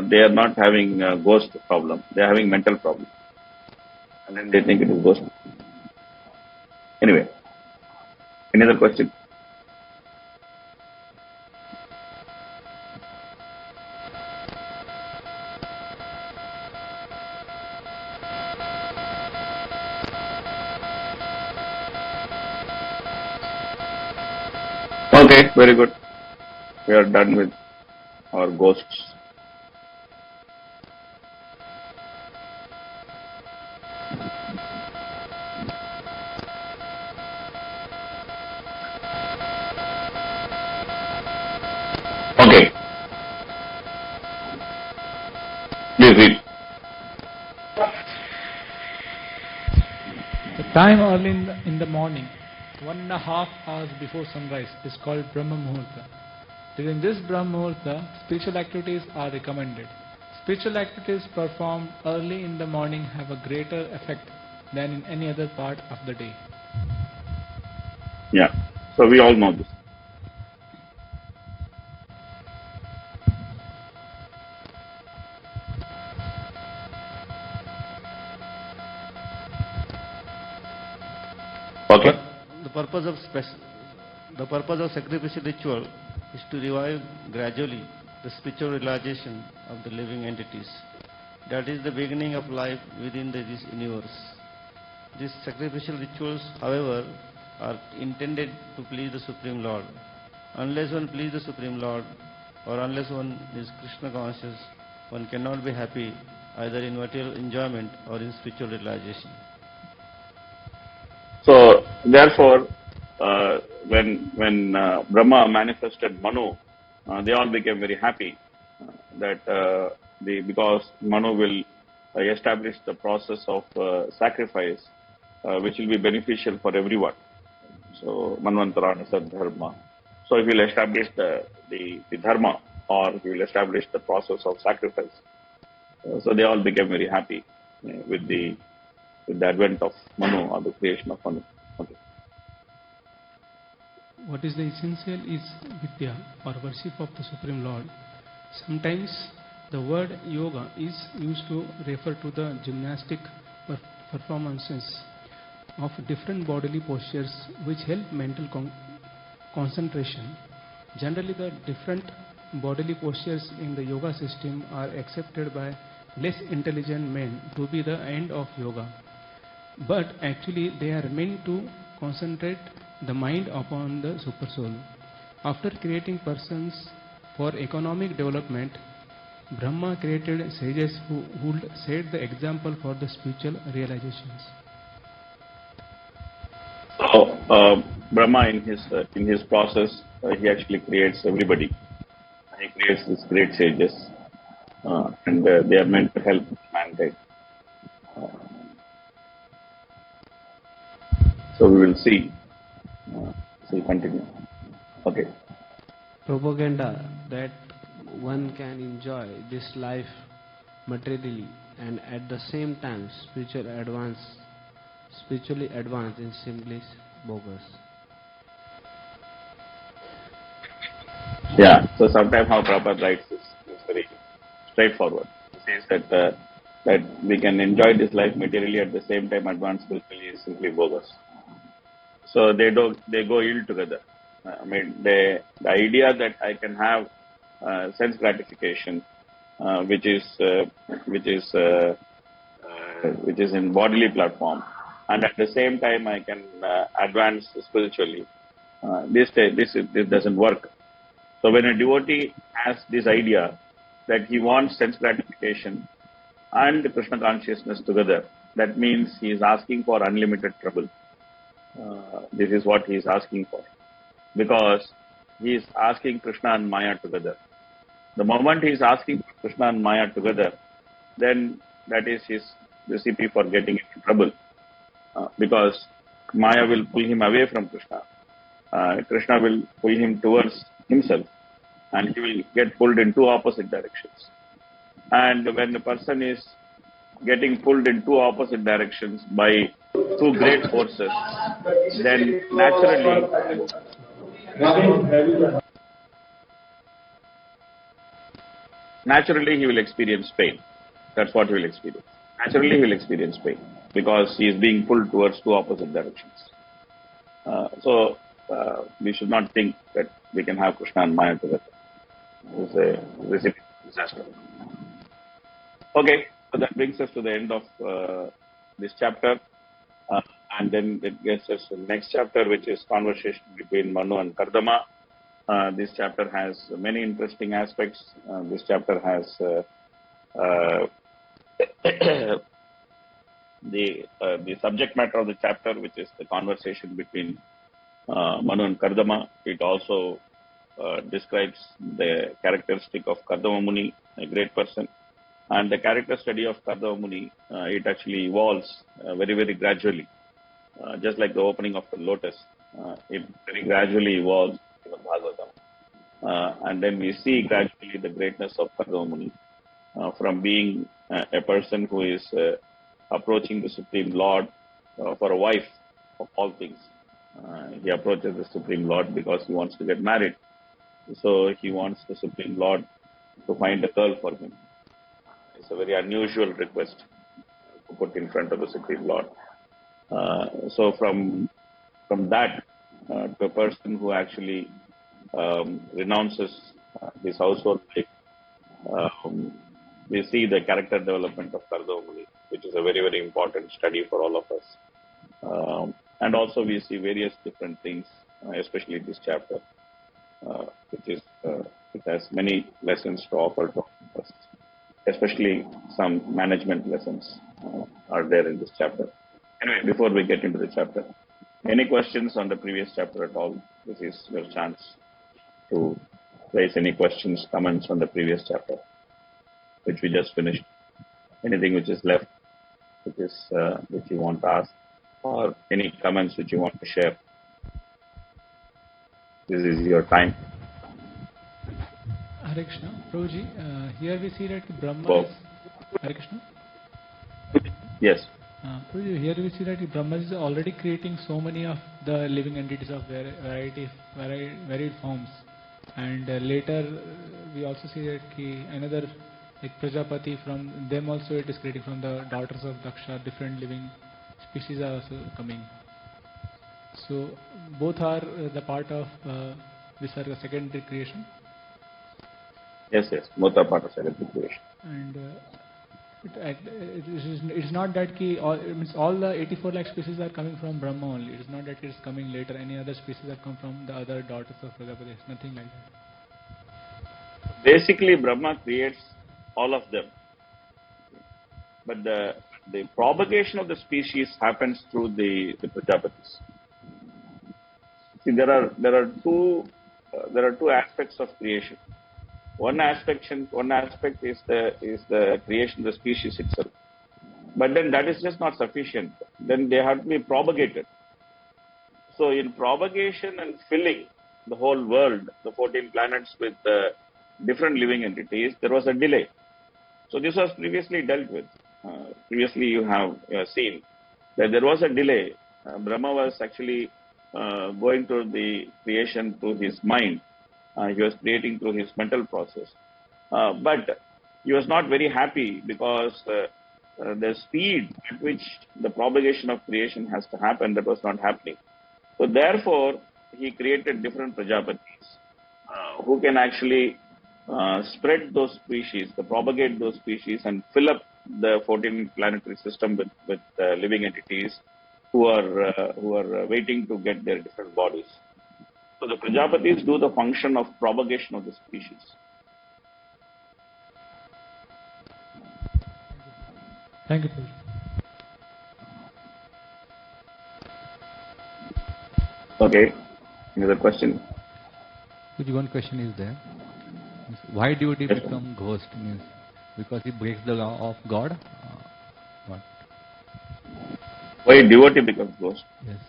they are not having a ghost problem. They are having mental problem. And then they think it is ghost. Anyway, any other question? Okay, very good. We are done with our ghosts. Okay. read. The time early in the morning, 1.5 hours before sunrise, is called Brahma Muhurta. During this Brahma Muhurta, spiritual activities are recommended. Spiritual activities performed early in the morning have a greater effect than in any other part of the day. Yeah, so we all know this. Okay. The purpose of sacrificial ritual is to revive gradually the spiritual realization of the living entities. That is the beginning of life within this universe. These sacrificial rituals, however, are intended to please the Supreme Lord. Unless one pleases the Supreme Lord, or unless one is Krishna conscious, one cannot be happy either in material enjoyment or in spiritual realization. So, therefore, when Brahma manifested Manu, they all became very happy because Manu will establish the process of sacrifice, which will be beneficial for everyone. So, Manvantarana Dharma. So, if he will establish the dharma, or he will establish the process of sacrifice. So, they all became very happy with the advent of Manu, or the creation of Manu. Okay. What is the essential is Vidya, or worship of the Supreme Lord. Sometimes the word yoga is used to refer to the gymnastic performances of different bodily postures which help mental concentration. Generally, the different bodily postures in the yoga system are accepted by less intelligent men to be the end of yoga. But actually they are meant to concentrate the mind upon the super soul. After creating persons for economic development, Brahma created sages who would set the example for the spiritual realizations. So Brahma in his process, he actually creates everybody. He creates these great sages, and they are meant to help mankind. So we will see. Continue. Okay. Propaganda that one can enjoy this life materially and at the same time spiritually advance is simply bogus. Yeah. So sometimes how Prabhupada writes is very straightforward. He says that we can enjoy this life materially at the same time advance spiritually is simply bogus. So they go ill together. I mean, the idea that I can have sense gratification, which is in bodily platform, and at the same time I can advance spiritually. This doesn't work. So when a devotee has this idea that he wants sense gratification and Krishna consciousness together, that means he is asking for unlimited trouble. This is what he is asking for, because he is asking Krishna and Maya together. The moment he is asking Krishna and Maya together, then that is his recipe for getting into trouble, because Maya will pull him away from Krishna. Krishna will pull him towards himself, and he will get pulled in two opposite directions. And when the person is getting pulled in two opposite directions by two great forces, then naturally he will experience pain. That's what he will experience. Naturally he will experience pain because he is being pulled towards two opposite directions. So we should not think that we can have Krishna and Maya together. It's a recipe for disaster. Okay, so that brings us to the end of this chapter. And then it gets us to the next chapter, which is conversation between Manu and Kardama. This chapter has many interesting aspects. This chapter has the subject matter of the chapter, which is the conversation between Manu and Kardama. It also describes the characteristic of Kardama Muni, a great person. And the character study of Kardama Muni, it actually evolves very, very gradually. Just like the opening of the lotus, it very gradually evolves in the Bhagavatam. And then we see gradually the greatness of Kardama Muni from being a person who is approaching the Supreme Lord for a wife of all things. He approaches the Supreme Lord because he wants to get married. So he wants the Supreme Lord to find a girl for him. It's a very unusual request to put in front of the Supreme Lord. So from that to a person who actually renounces his household life, we see the character development of Kardama Muni, which is a very, very important study for all of us. And also we see various different things, especially this chapter, which it has many lessons to offer to us, especially some management lessons are there in this chapter. Anyway, before we get into the chapter, any questions on the previous chapter at all? This is your chance to raise any questions, comments on the previous chapter, which we just finished. Anything which is left, which you want to ask, or any comments which you want to share. This is your time. Hare Krishna. Prabhuji, here we see that Brahma is... Hare Krishna? Yes. Prabhuji, here we see that Brahma is already creating so many of the living entities of varied forms. And later we also see that another like Prajapati, from them also it is creating, from the daughters of Daksha, different living species are also coming. So both are the part of Visarga, secondary creation. Yes, both are part of secondary creation. And it is not that all the 84 lakh species are coming from Brahma only. It is not that it is coming later. Any other species that come from the other daughters of Prajapati. It's nothing like that. Basically, Brahma creates all of them. But the propagation of the species happens through the Prajapatis. See, there are two aspects of creation. One aspect is the creation of the species itself. But then that is just not sufficient. Then they have to be propagated. So in propagation and filling the whole world, the 14 planets with different living entities, there was a delay. So this was previously dealt with. Previously you have seen that there was a delay. Brahma was actually going through the creation through his mind. He was creating through his mental process. But he was not very happy because the speed at which the propagation of creation has to happen, that was not happening. So therefore, he created different Prajapatis who can actually spread those species, propagate those species, and fill up the 14 planetary system with living entities who are waiting to get their different bodies. So the Prajapatis do the function of propagation of the species. Thank you. Okay. Another question? One question is there. Why devotee become ghost? Means because he breaks the law of God? What? Why devotee becomes ghost? Yes.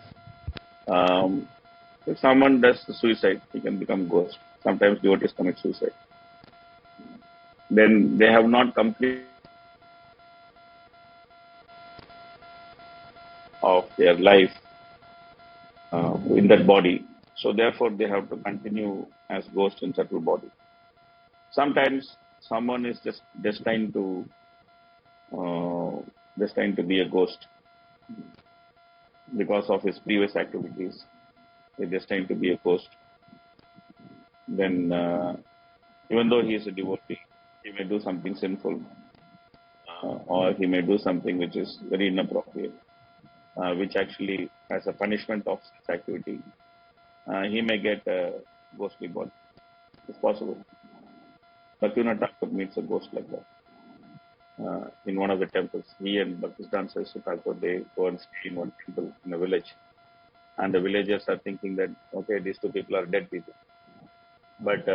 If someone does suicide, he can become ghost. Sometimes devotees commit suicide. Then they have not completed of their life in that body. So therefore they have to continue as ghost in subtle body. Sometimes someone is just destined to be a ghost because of his previous activities. He's destined to be a ghost. Then even though he is a devotee, he may do something sinful or he may do something which is very inappropriate, which actually as a punishment of such activity, he may get a ghostly body. It's possible. Bhaktivinoda Thakur meets a ghost like that. In one of the temples, he and Bhaktisiddhanta Saraswati Thakur, they go and stay in one temple in a village. And the villagers are thinking that, okay, these two people are dead people. But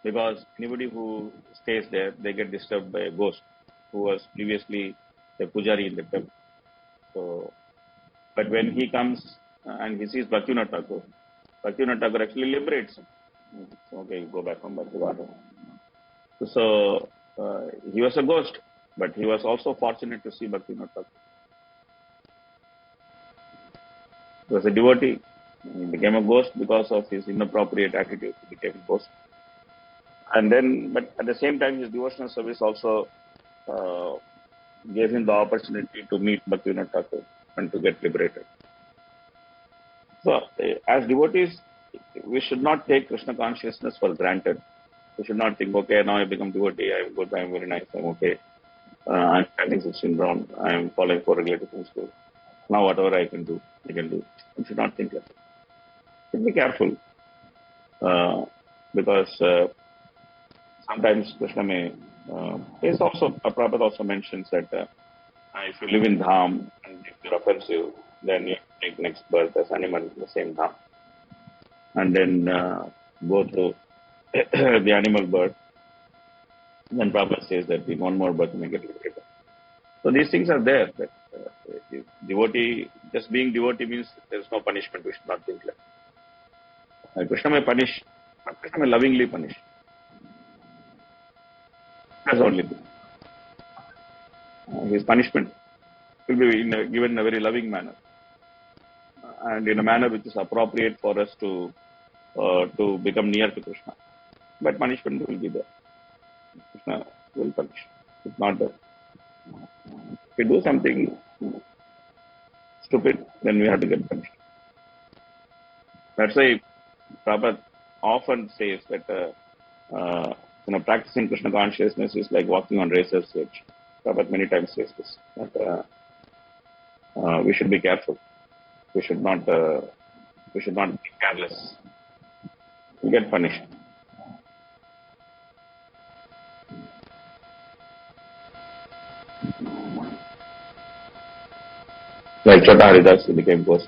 because anybody who stays there, they get disturbed by a ghost who was previously a pujari in the temple. So, but when he comes and he sees Bhaktivinoda Thakur actually liberates him. Okay, go back from Bhaktivinoda. So he was a ghost, but he was also fortunate to see Bhaktivinoda Thakur. He was a devotee. He became a ghost because of his inappropriate attitude. He became a ghost. And then, but at the same time, his devotional service also gave him the opportunity to meet Bhaktivinoda Thakur and to get liberated. So, as devotees, we should not take Krishna consciousness for granted. We should not think, okay, now I become devotee, I am good, I am very nice, I am okay. I am chanting 16 round, I am following 4 regulative principles. Now whatever I can do, I can do. We should not think like that. We should be careful. Because sometimes Krishna may, Prabhupada also mentions that if you live in Dham and if you're offensive, then you take next birth as animal in the same Dham. And then go through the animal birth. Then Prabhupada says that in one more birth you may get liberated. So these things are there. That devotee, just being devotee means there is no punishment. We should not think like that. Krishna may punish, but Krishna may lovingly punish. That's the only thing. His punishment will be given in a very loving manner and in a manner which is appropriate for us to become near to Krishna. But punishment will be there. Krishna will punish. It's not there. If we do something stupid, then we have to get punished. That's why Prabhupada often says that practicing Krishna consciousness is like walking on razor's edge. Prabhupada many times says this. That, we should be careful. We should not be careless. We get punished. Like Chota Haridas, he became ghost.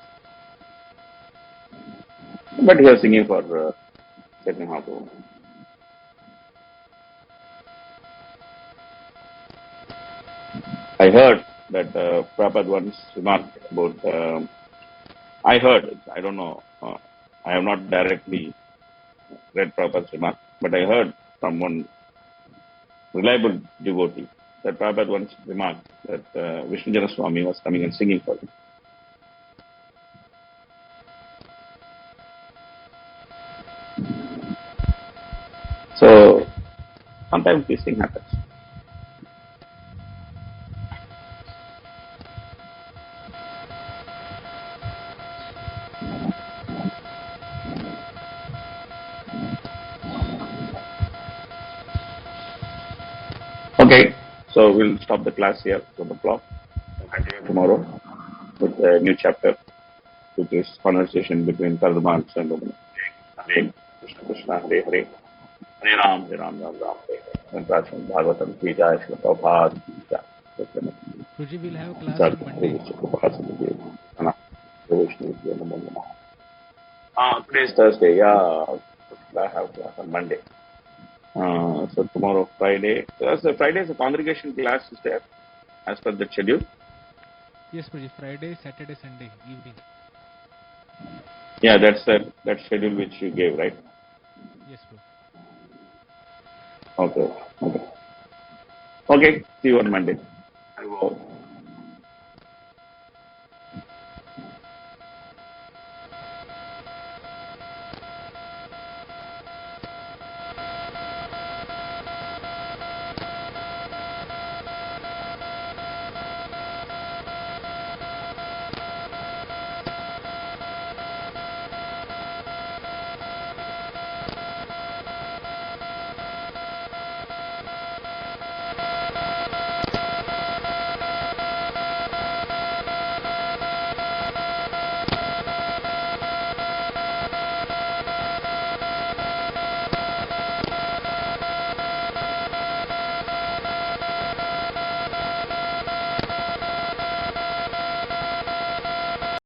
But he was singing for Chaitanya Mahaprabhu. I heard that Prabhupada once remarked about, I don't know, I have not directly read Prabhupada's remark, but I heard from one reliable devotee that Prabhupada once remarked that Vishnu Jana Swami was coming and singing for him. So, sometimes this thing happens. Okay, so we'll stop the class here from the clock and continue tomorrow with a new chapter, which is conversation between Kardama and Sandhamana. Hare Krishna Krishna Hare Hare Hare Ram Ram Ram Hare Hare Pracham Bhagavatam Ki Jai Shri Prabhupada Ki Jai. Guruji, we'll have class on Monday. Today is Thursday, yeah. I have class on Monday. So tomorrow, Friday. So Friday is a congregation class is there, as per the schedule. Yes, Guruji. Friday, Saturday, Sunday evening. Yeah, that's that schedule which you gave, right? Yes, Guruji. Okay. Okay. See you on Monday. I will.